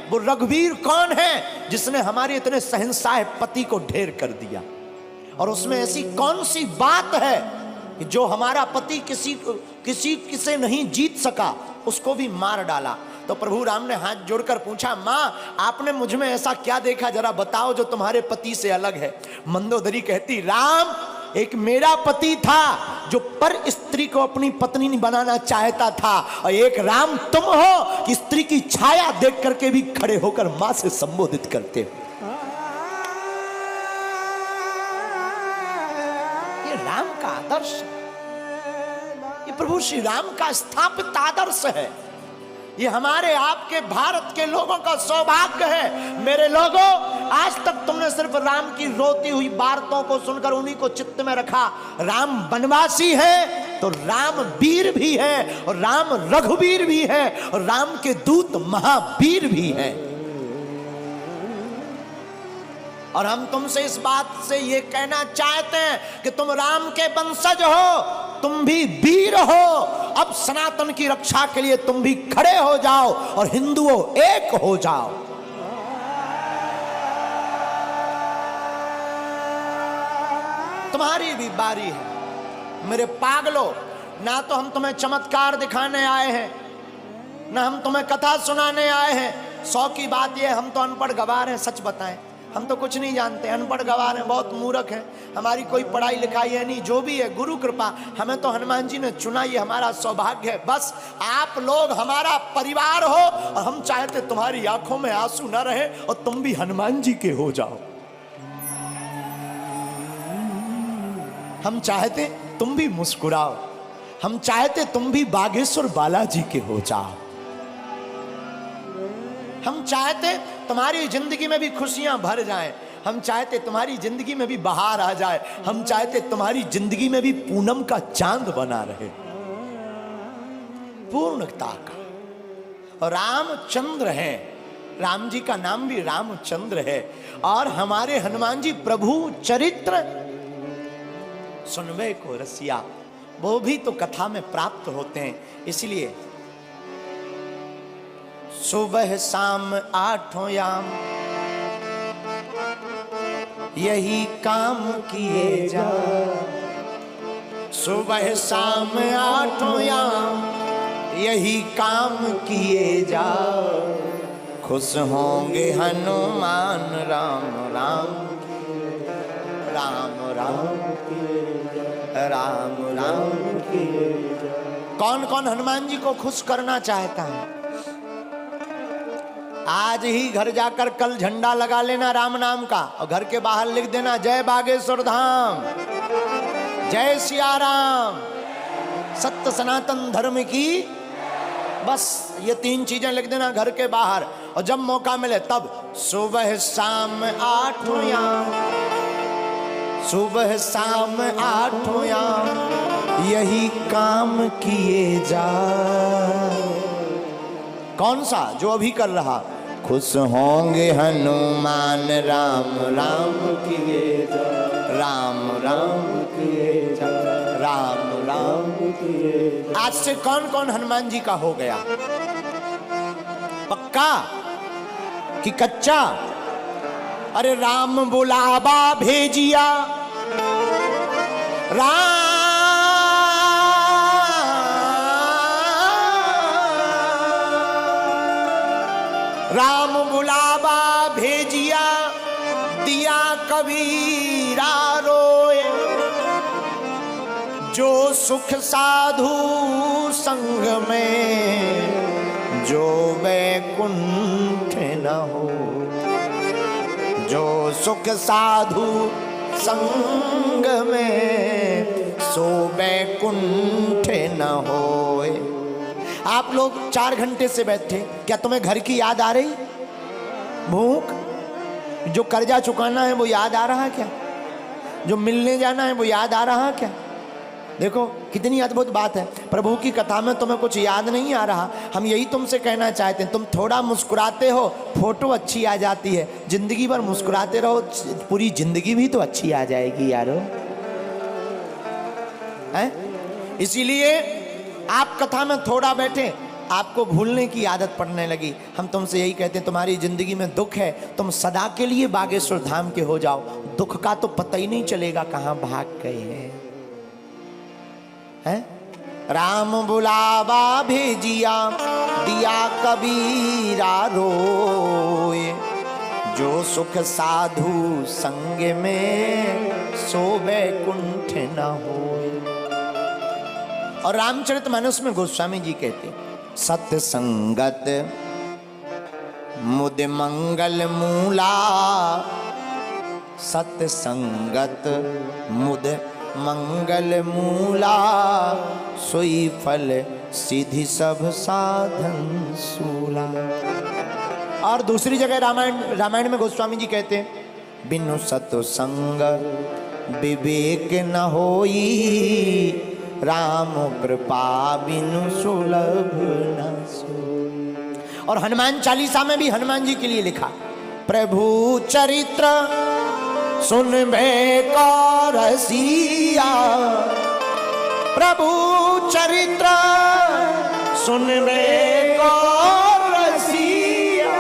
वो रघुवीर कौन है जिसने हमारे इतने शहंशाह पति को ढेर कर दिया, और उसमें ऐसी कौन सी बात है कि जो हमारा पति किसी से नहीं जीत सका, उसको भी मार डाला। तो प्रभु राम ने हाथ जोड़कर पूछा, मां आपने मुझ में ऐसा क्या देखा, जरा बताओ जो तुम्हारे पति से अलग है। मंदोदरी कहती, राम एक मेरा पति था जो पर स्त्री को अपनी पत्नी बनाना चाहता था, और एक राम तुम हो कि स्त्री की छाया देख करके भी खड़े होकर मां से संबोधित करते हो। ये राम का आदर्श, ये प्रभु श्री राम का स्थापित आदर्श है। ये हमारे आपके भारत के लोगों का सौभाग्य है। मेरे लोगों, आज तक तुमने सिर्फ राम की रोती हुई वार्ताओं को सुनकर उन्हीं को चित्त में रखा। राम वनवासी है तो राम वीर भी है, और राम रघुवीर भी है, और राम के दूत महावीर भी है। और हम तुमसे इस बात से ये कहना चाहते हैं कि तुम राम के वंशज हो, तुम भी वीर हो। अब सनातन की रक्षा के लिए तुम भी खड़े हो जाओ और हिंदुओं एक हो जाओ। तुम्हारी भी बारी है मेरे पागलों। ना तो हम तुम्हें चमत्कार दिखाने आए हैं, ना हम तुम्हें कथा सुनाने आए हैं। 100 की बात यह, हम तो अनपढ़ गवार हैं। सच बताएं, हम तो कुछ नहीं जानते, अनपढ़ गवार हैं, बहुत मूर्ख हैं, हमारी कोई पढ़ाई लिखाई है नहीं, जो भी है गुरु कृपा। हमें तो हनुमान जी ने चुना, ये हमारा सौभाग्य है। बस आप लोग हमारा परिवार हो और हम चाहते तुम्हारी आंखों में आंसू न रहे और तुम भी हनुमान जी के हो जाओ। हम चाहते तुम भी मुस्कुराओ, हम चाहते तुम भी बागेश्वर बालाजी के हो जाओ। हम चाहते तुम्हारी जिंदगी में भी खुशियां भर जाएं, हम चाहते तुम्हारी जिंदगी में भी बहार आ जाए, हम चाहते तुम्हारी जिंदगी में भी पूनम का चांद बना रहे, पूर्णता का। और रामचंद्र है, राम जी का नाम भी रामचंद्र है। और हमारे हनुमान जी प्रभु चरित्र सुनवे को रसिया, वो भी तो कथा में प्राप्त होते हैं। इसलिए सुबह शाम आठों याम यही काम किए जा, सुबह शाम आठों याम यही काम किए जा, खुश होंगे हनुमान राम राम राम राम राम राम। कौन कौन हनुमान जी को खुश करना चाहता है? आज ही घर जाकर कल झंडा लगा लेना राम नाम का और घर के बाहर लिख देना जय बागेश्वर धाम, जय सिया राम, सत्य सनातन धर्म की। बस ये 3 चीजें लिख देना घर के बाहर। और जब मौका मिले तब सुबह शाम आठों याम, सुबह शाम आठों याम यही काम किए जा। कौन सा? जो अभी कर रहा, खुश होंगे हनुमान राम राम किए जा, राम राम किए जा, राम राम किए जा। आज से कौन कौन हनुमान जी का हो गया? पक्का कि कच्चा? अरे राम बुलावा भेजिया, राम बुलावा भेजिया, दिया कबीरा रोए, जो सुख साधु संग में जो वैकुंठ न हो, जो सुख साधु संग में सो वैकुंठ न होए। आप लोग 4 घंटे से बैठे, क्या तुम्हें घर की याद आ रही? भूख, जो कर्जा चुकाना है वो याद आ रहा क्या? जो मिलने जाना है वो याद आ रहा क्या? देखो कितनी अद्भुत बात है। प्रभु की कथा में तुम्हें कुछ याद नहीं आ रहा। हम यही तुमसे कहना चाहते हैं, तुम थोड़ा मुस्कुराते हो, फोटो अच्छी आ जाती है। जिंदगी भर मुस्कुराते रहो, पूरी जिंदगी भी तो अच्छी आ जाएगी यारो, हैं? इसीलिए आप कथा में थोड़ा बैठे, आपको भूलने की आदत पड़ने लगी। हम तुमसे यही कहते हैं, तुम्हारी जिंदगी में दुख है, तुम सदा के लिए बागेश्वर धाम के हो जाओ। दुख का तो पता ही नहीं चलेगा कहाँ भाग गए हैं। राम बुलावा भेजिया, दिया कबीरा रोए, जो सुख साधु संग में सो वैकुंठ न होए। और रामचरितमानस में गोस्वामी जी कहते, सत्य संगत मुद मंगल मूला, सत्य संगत मुद मंगल मूला, सोई फल सिद्धि सब साधन सूला। और दूसरी जगह रामायण में गोस्वामी जी कहते हैं, बिनु सत्व संग विवेक न होई, राम कृपा बिनु सुलभ न सोई। और हनुमान चालीसा में भी हनुमान जी के लिए लिखा, प्रभु चरित्र सुनबे को रसिया, प्रभु चरित्र सुनबे को रसिया,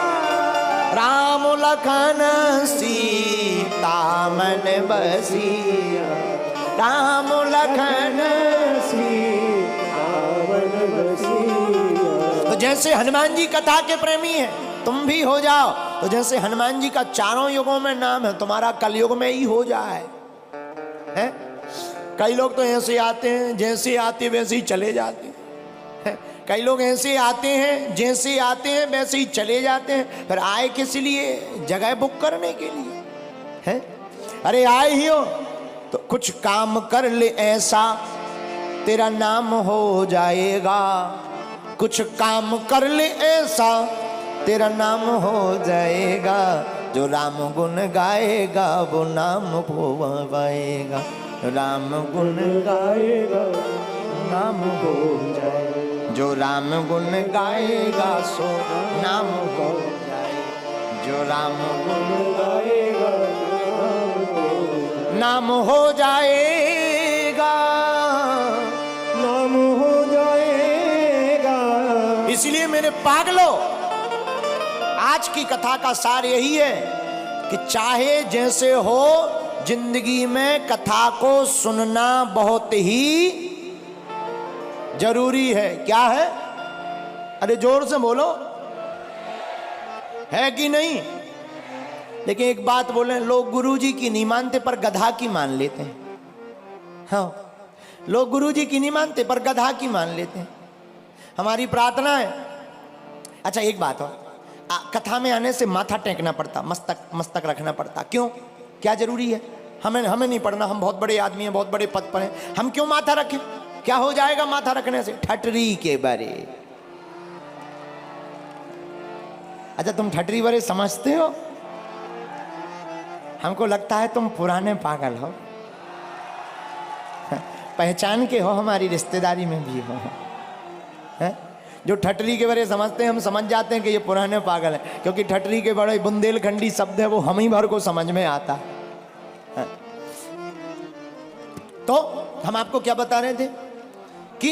राम लखन सीता मन बसिया, राम लखन सीता मन बसिया। तो जैसे हनुमान जी कथा के प्रेमी हैं, तुम भी हो जाओ। तो जैसे हनुमान जी का चारों युगों में नाम है, तुम्हारा कलयुग में ही हो जाए है? कई लोग तो ऐसे आते हैं, जैसे आते वैसे ही चले जाते हैं। कई लोग ऐसे आते हैं, जैसे आते हैं वैसे ही चले जाते हैं। फिर आए किस लिए? जगह बुक करने के लिए है। अरे आए ही हो तो कुछ काम कर ले ऐसा, तेरा नाम हो जाएगा। कुछ काम कर ले ऐसा, तेरा नाम हो जाएगा। जो राम गुण गाएगा वो नाम पाएगा। राम गुण गाएगा नाम हो जाएगा। जो राम गुण गाएगा सो नाम हो जाएगा। जो राम गुण गाएगा नाम हो जाएगा। नाम हो जाएगा। इसलिए मेरे पागलों, आज की कथा का सार यही है कि चाहे जैसे हो, जिंदगी में कथा को सुनना बहुत ही जरूरी है। क्या है? अरे जोर से बोलो, है कि नहीं? लेकिन एक बात बोले, लोग गुरुजी की नहीं मानते पर गधा की मान लेते हैं। हाँ, लोग गुरुजी की नहीं मानते पर गधा की मान लेते हैं। हमारी प्रार्थना है। अच्छा एक बात हो, कथा में आने से माथा टेकना पड़ता, मस्तक रखना पड़ता। क्यों? क्या जरूरी है? हमें नहीं पढ़ना, हम बहुत बड़े आदमी हैं, बहुत बड़े पद पर हैं, हम क्यों माथा रखें? क्या हो जाएगा माथा रखने से? ठटरी के बारे। अच्छा तुम ठटरी बारे समझते हो? हमको लगता है तुम पुराने पागल हो, पहचान के हो, हमारी रिश्तेदारी में भी हो है? जो ठटरी के बारे समझते हैं, हम समझ जाते हैं कि ये पुराने पागल है, क्योंकि ठटरी के बड़े बुंदेलखंडी शब्द है, वो हम ही भर को समझ में आता है। तो हम आपको क्या बता रहे थे कि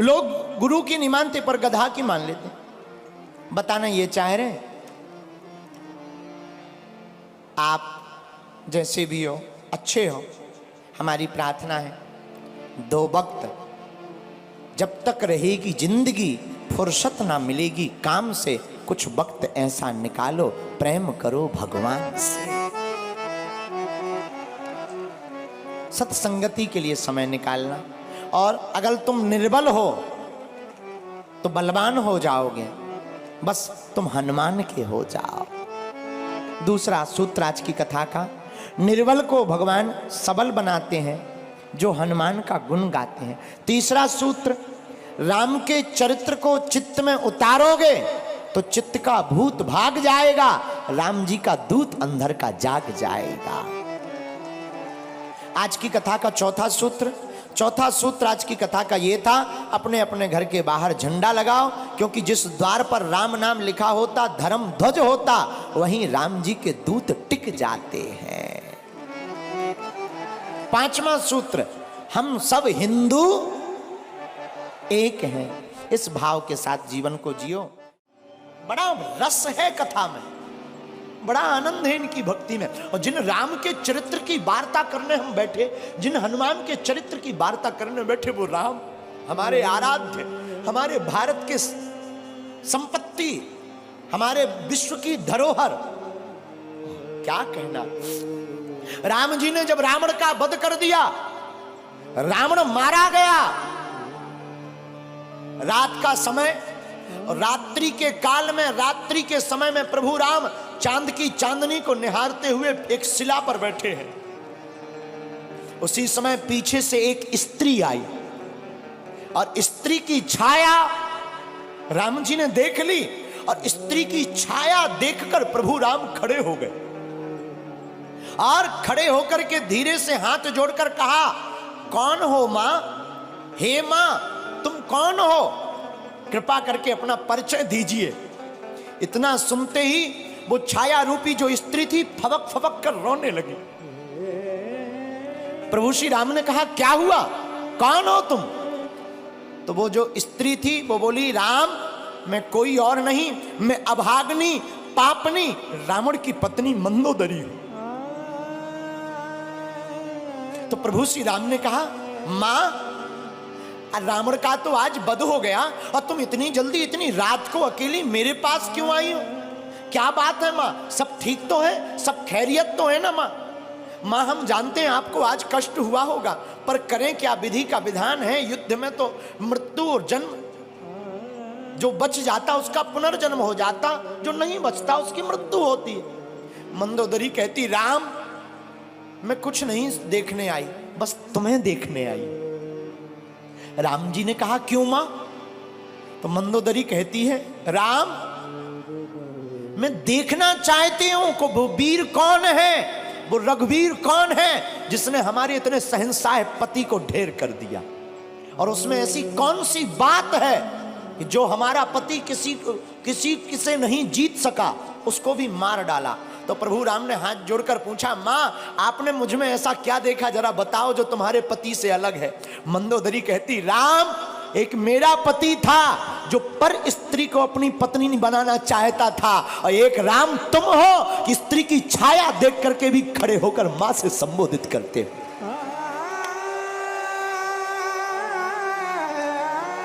लोग गुरु की नहीं मानते पर गधा की मान लेते। बताना ये चाह रहे, आप जैसे भी हो, अच्छे हो। हमारी प्रार्थना है, दो वक्त जब तक रहेगी जिंदगी, फुर्सत ना मिलेगी काम से, कुछ वक्त ऐसा निकालो, प्रेम करो भगवान से। सत्संगति के लिए समय निकालना। और अगर तुम निर्बल हो तो बलवान हो जाओगे, बस तुम हनुमान के हो जाओ। दूसरा सूत्र आज की कथा का, निर्बल को भगवान सबल बनाते हैं जो हनुमान का गुण गाते हैं। तीसरा सूत्र, राम के चरित्र को चित्त में उतारोगे तो चित्त का भूत भाग जाएगा, राम जी का दूत अंदर का जाग जाएगा। आज की कथा का चौथा सूत्र आज की कथा का ये था, अपने अपने घर के बाहर झंडा लगाओ, क्योंकि जिस द्वार पर राम नाम लिखा होता, धर्म ध्वज होता, वहीं राम जी के दूत टिक जाते हैं। पांचवा सूत्र, हम सब हिंदू एक हैं। इस भाव के साथ जीवन को जियो। बड़ा रस है कथा में, बड़ा आनंद है इनकी भक्ति में। और जिन राम के चरित्र की वार्ता करने हम बैठे, जिन हनुमान के चरित्र की वार्ता करने बैठे, वो राम हमारे आराध्य, हमारे भारत के संपत्ति, हमारे विश्व की धरोहर। क्या कहना। राम जी ने जब रावण का वध कर दिया, रावण मारा गया, रात का समय, रात्रि के काल में, रात्रि के समय में प्रभु राम चांद की चांदनी को निहारते हुए एक शिला पर बैठे हैं। उसी समय पीछे से एक स्त्री आई और स्त्री की छाया राम जी ने देख ली, और स्त्री की छाया देखकर प्रभु राम खड़े हो गए, और खड़े होकर के धीरे से हाथ जोड़कर कहा, कौन हो मां? हे मां, तुम कौन हो? कृपा करके अपना परिचय दीजिए। इतना सुनते ही वो छाया रूपी जो स्त्री थी फबक फबक कर रोने लगी। प्रभु श्री राम ने कहा, क्या हुआ? कौन हो तुम? तो वो जो स्त्री थी वो बोली, राम मैं कोई और नहीं, मैं अभाग्नि पापनी रावण की पत्नी मंदोदरी हूं। तो प्रभु श्री राम ने कहा, मां रावण का तो आज वध हो गया, और तुम इतनी जल्दी इतनी रात को अकेली मेरे पास क्यों आई हो? क्या बात है माँ, सब ठीक तो है, सब खैरियत तो है ना माँ? माँ हम जानते हैं आपको आज कष्ट हुआ होगा, पर करें क्या, विधि का विधान है। युद्ध में तो मृत्यु और जन्म, जो बच जाता उसका पुनर्जन्म हो जाता, जो नहीं बचता उसकी मृत्यु होती है। मंदोदरी कहती राम मैं कुछ नहीं देखने आई, बस तुम्हें देखने आई। राम जी ने कहा क्यों मां? तो मंदोदरी कहती है राम मैं देखना चाहती हूं को वो वीर कौन है, वो रघुवीर कौन है जिसने हमारे इतने शहंशाह पति को ढेर कर दिया, और उसमें ऐसी कौन सी बात है कि जो हमारा पति किसी नहीं जीत सका, उसको भी मार डाला। तो प्रभु राम ने हाथ जोड़कर पूछा मां आपने मुझ में ऐसा क्या देखा, जरा बताओ जो तुम्हारे पति से अलग है। मंदोदरी कहती राम एक मेरा पति था जो पर स्त्री को अपनी पत्नी बनाना चाहता था, और एक राम तुम हो कि स्त्री की छाया देख करके भी खड़े होकर मां से संबोधित करते हो।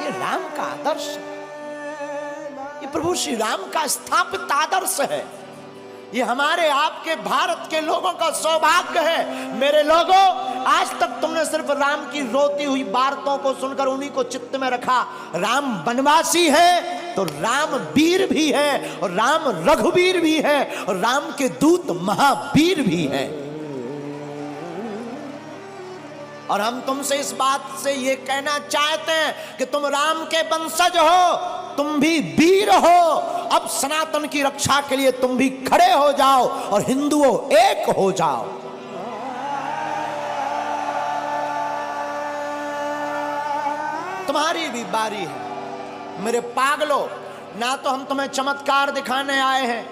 ये राम का आदर्श, ये प्रभु श्री राम का स्थापित आदर्श है। ये हमारे आपके भारत के लोगों का सौभाग्य है। मेरे लोगों आज तक तुमने सिर्फ राम की रोती हुई वार्ताओं को सुनकर उन्हीं को चित्त में रखा। राम वनवासी है तो राम वीर भी है, और राम रघुवीर भी है, और राम के दूत महावीर भी है। और हम तुमसे इस बात से ये कहना चाहते हैं कि तुम राम के वंशज हो, तुम भी वीर हो। अब सनातन की रक्षा के लिए तुम भी खड़े हो जाओ और हिंदुओं एक हो जाओ। तुम्हारी भी बारी है मेरे पागलों। ना तो हम तुम्हें चमत्कार दिखाने आए हैं,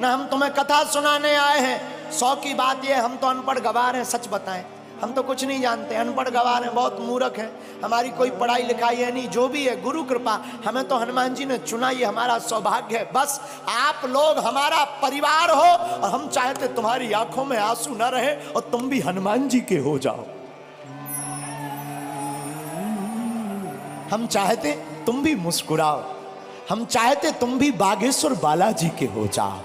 ना हम तुम्हें कथा सुनाने आए हैं। 100 की बात यह हम तो अनपढ़ गवार हैं, सच बताएं हम तो कुछ नहीं जानते, अनपढ़ गवार हैं, बहुत मूर्ख हैं, हमारी कोई पढ़ाई लिखाई है नहीं। जो भी है गुरु कृपा, हमें तो हनुमान जी ने चुना, ये हमारा सौभाग्य है। बस आप लोग हमारा परिवार हो, और हम चाहते तुम्हारी आंखों में आंसू न रहे और तुम भी हनुमान जी के हो जाओ। हम चाहते तुम भी मुस्कुराओ, हम चाहते तुम भी बागेश्वर बालाजी के हो जाओ।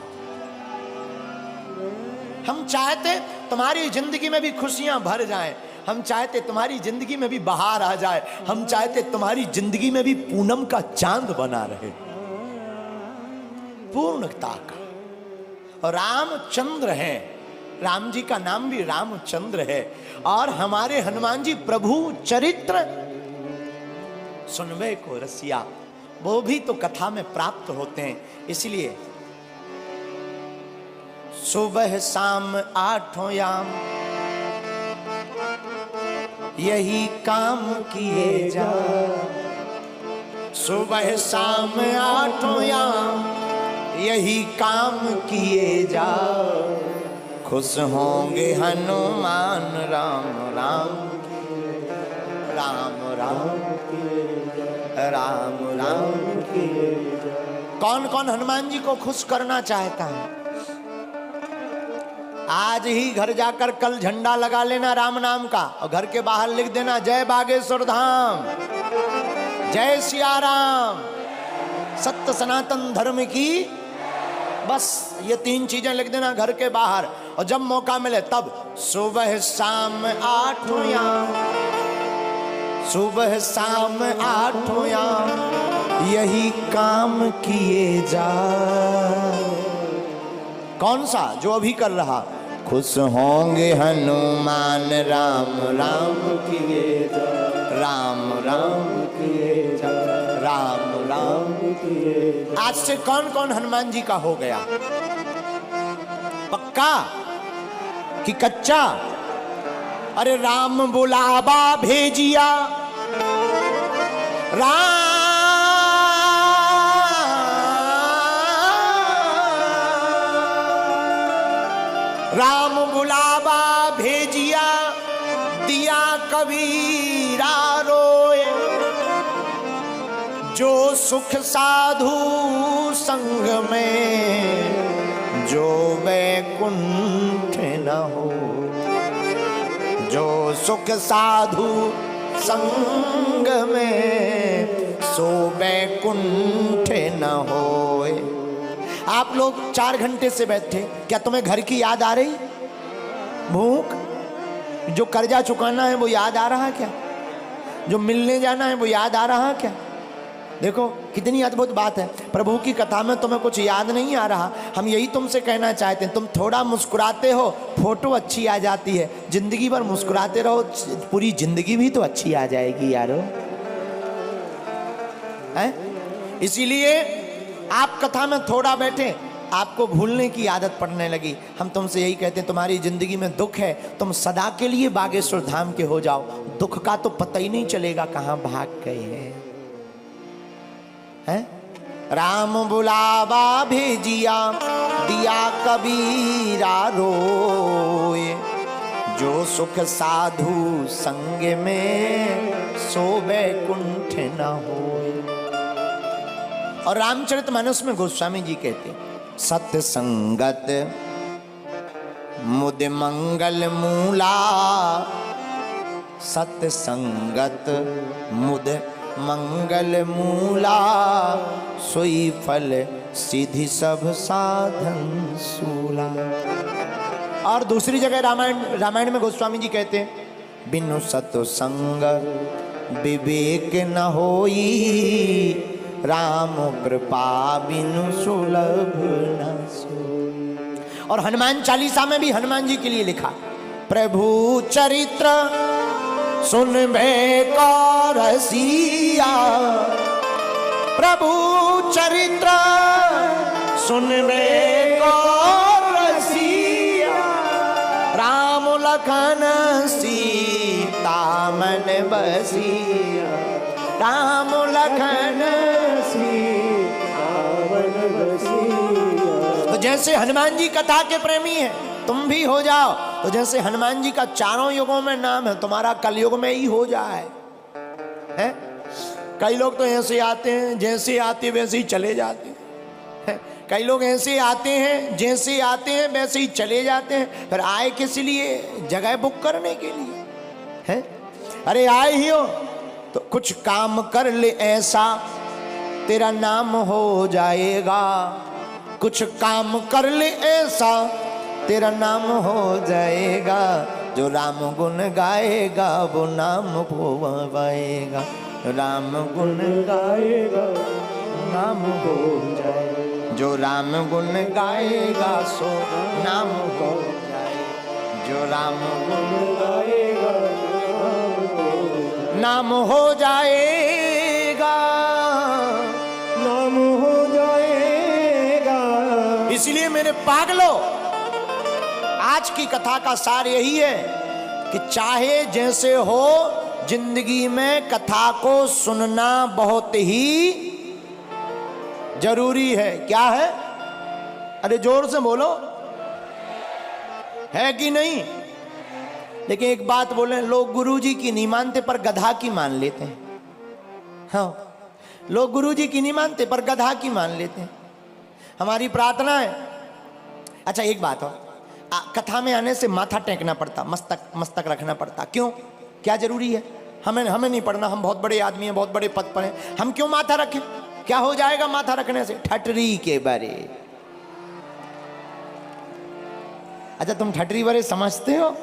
हम चाहते तुम्हारी जिंदगी में भी खुशियां भर जाएं, हम चाहते तुम्हारी जिंदगी में भी बहार आ जाए, हम चाहते तुम्हारी जिंदगी में भी पूनम का चांद बना रहे, पूर्णता का। और रामचंद्र है, राम जी का नाम भी रामचंद्र है। और हमारे हनुमान जी प्रभु चरित्र सुनवे को रसिया, वो भी तो कथा में प्राप्त होते हैं। इसलिए सुबह शाम 8 याम यही काम किए जा, सुबह शाम 8 याम यही काम किए जा, खुश होंगे हनुमान राम राम राम राम राम राम। कौन कौन हनुमान जी को खुश करना चाहता है? आज ही घर जाकर कल झंडा लगा लेना राम नाम का, और घर के बाहर लिख देना जय बागेश्वर धाम, जय सिया राम, सत्य सनातन धर्म की। बस ये 3 चीजें लिख देना घर के बाहर, और जब मौका मिले तब सुबह शाम 8 याम, सुबह शाम 8 याम यही काम किए जा। कौन सा? जो अभी कर रहा, खुश होंगे हनुमान राम राम किए जा, राम राम किए जा, राम राम किए जा। आज से कौन कौन हनुमान जी का हो गया? पक्का कि कच्चा? अरे राम बुलावा भेजिया, राम बुलावा भेजिया, दिया कबीरा रोए, जो सुख साधु संग में जो वैकुंठ न हो, जो सुख साधु संग में सो वैकुंठ न होए। आप लोग 4 घंटे से बैठे, क्या तुम्हें घर की याद आ रही? भूख, जो कर्जा चुकाना है वो याद आ रहा क्या? जो मिलने जाना है वो याद आ रहा क्या? देखो कितनी अद्भुत बात है। प्रभु की कथा में तुम्हें कुछ याद नहीं आ रहा। हम यही तुमसे कहना चाहते हैं, तुम थोड़ा मुस्कुराते हो, फोटो अच्छी आ जाती है। जिंदगी भर मुस्कुराते रहो, पूरी जिंदगी भी तो अच्छी आ जाएगी यारो, है? इसीलिए आप कथा में थोड़ा बैठे, आपको भूलने की आदत पड़ने लगी। हम तुमसे यही कहते हैं, तुम्हारी जिंदगी में दुख है, तुम सदा के लिए बागेश्वर धाम के हो जाओ। दुख का तो पता ही नहीं चलेगा कहां भाग गए हैं। राम बुलावा भेजिया, दिया कबीरा रोए, जो सुख साधु संग में सो बैकुंठ न होए। और रामचरितमानस में गोस्वामी जी कहते हैं, सत्य संगत मुद मंगल मूला, सत्य संगत मुद मंगल मूला, सोई फल सीधी सब साधन सूला। और दूसरी जगह रामायण में गोस्वामी जी कहते हैं, बिनु सत्संग विवेक न होई, राम कृपा बिनु सुलभ न सोई। और हनुमान चालीसा में भी हनुमान जी के लिए लिखा, प्रभु चरित्र सुनबे को रसिया, प्रभु चरित्र सुनबे को रसिया, राम लखन सीता मन बसिया, राम लखन सीता मन बसिया। तो जैसे हनुमान जी कथा के प्रेमी हैं, तुम भी हो जाओ। तो जैसे हनुमान जी का चारों युगों में नाम है, तुम्हारा कलयुग में ही हो जाए। हैं? कई लोग तो ऐसे आते हैं, जैसे आते वैसे ही चले जाते हैं। कई लोग ऐसे आते हैं, जैसे आते हैं वैसे ही चले जाते हैं। फिर आए किस लिए? जगह बुक करने के लिए। हैं? अरे आए ही हो तो कुछ काम कर ले ऐसा, तेरा नाम हो जाएगा। कुछ काम कर ले ऐसा, तेरा नाम हो जाएगा। जो राम गुण गाएगा वो नाम पाएगा। राम गुण गाएगा नाम हो जाएगा। जो राम गुण गाएगा सो नाम हो जाएगा। जो राम गुण गाएगा नाम हो जाएगा, नाम हो जाएगा। इसलिए मेरे पागलों, आज की कथा का सार यही है कि चाहे जैसे हो, जिंदगी में कथा को सुनना बहुत ही जरूरी है। क्या है? अरे जोर से बोलो, है कि नहीं? लेकिन एक बात बोले, लोग गुरुजी की नहीं मानते पर गधा की मान लेते हैं। हाँ, लोग गुरुजी की नहीं मानते पर गधा की मान लेते हैं। हमारी प्रार्थना है। अच्छा एक बात हो, कथा में आने से माथा टेकना पड़ता, मस्तक रखना पड़ता। क्यों? क्या जरूरी है? हमें नहीं पढ़ना, हम बहुत बड़े आदमी हैं, बहुत बड़े पद पर हैं, हम क्यों माथा रखें? क्या हो जाएगा माथा रखने से? ठटरी के बारे। अच्छा तुम ठटरी बारे समझते हो?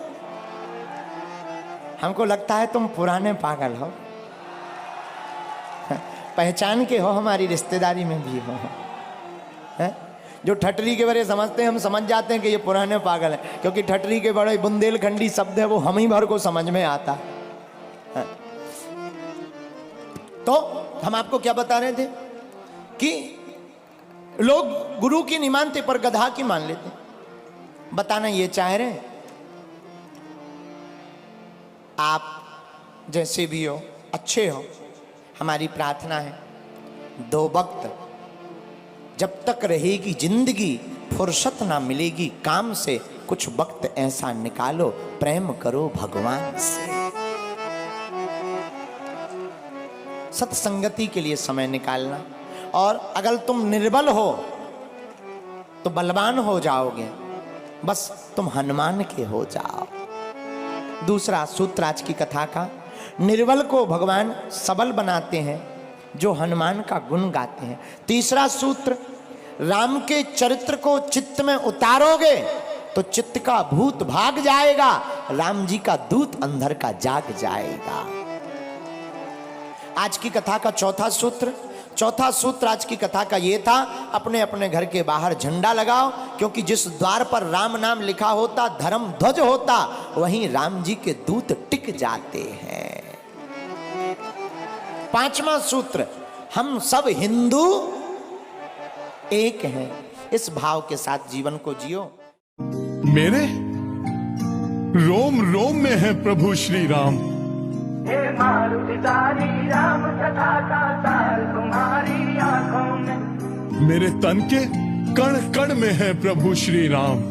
हमको लगता है तुम पुराने पागल हो, पहचान के हो, हमारी रिश्तेदारी में भी हो। है? जो ठटरी के बारे समझते हैं, हम समझ जाते हैं कि ये पुराने पागल हैं, क्योंकि ठटरी के बड़े बुंदेलखंडी शब्द है, वो हम ही भर को समझ में आता है। तो हम आपको क्या बता रहे थे कि लोग गुरु की नहीं मानते पर गधा की मान लेते। बताना ये चाह रहे हैं, आप जैसे भी हो, अच्छे हो। हमारी प्रार्थना है, 2 वक्त जब तक रहेगी जिंदगी, फुर्सत ना मिलेगी काम से, कुछ वक्त ऐसा निकालो, प्रेम करो भगवान से। सत्संगति के लिए समय निकालना। और अगर तुम निर्बल हो तो बलवान हो जाओगे, बस तुम हनुमान के हो जाओ। दूसरा सूत्र आज की कथा का, निर्बल को भगवान सबल बनाते हैं जो हनुमान का गुण गाते हैं। तीसरा सूत्र, राम के चरित्र को चित्त में उतारोगे तो चित्त का भूत भाग जाएगा, राम जी का दूत अंदर का जाग जाएगा। आज की कथा का चौथा सूत्र आज की कथा का ये था, अपने अपने घर के बाहर झंडा लगाओ, क्योंकि जिस द्वार पर राम नाम लिखा होता, धर्म ध्वज होता, वहीं राम जी के दूत टिक जाते हैं। पांचवा सूत्र, हम सब हिंदू एक हैं। इस भाव के साथ जीवन को जियो। मेरे रोम रोम में है प्रभु श्री राम, हे मारुतिधारी राम कथा का सार तुम्हारी आंखों में, मेरे तन के कण कण में है प्रभु श्री राम।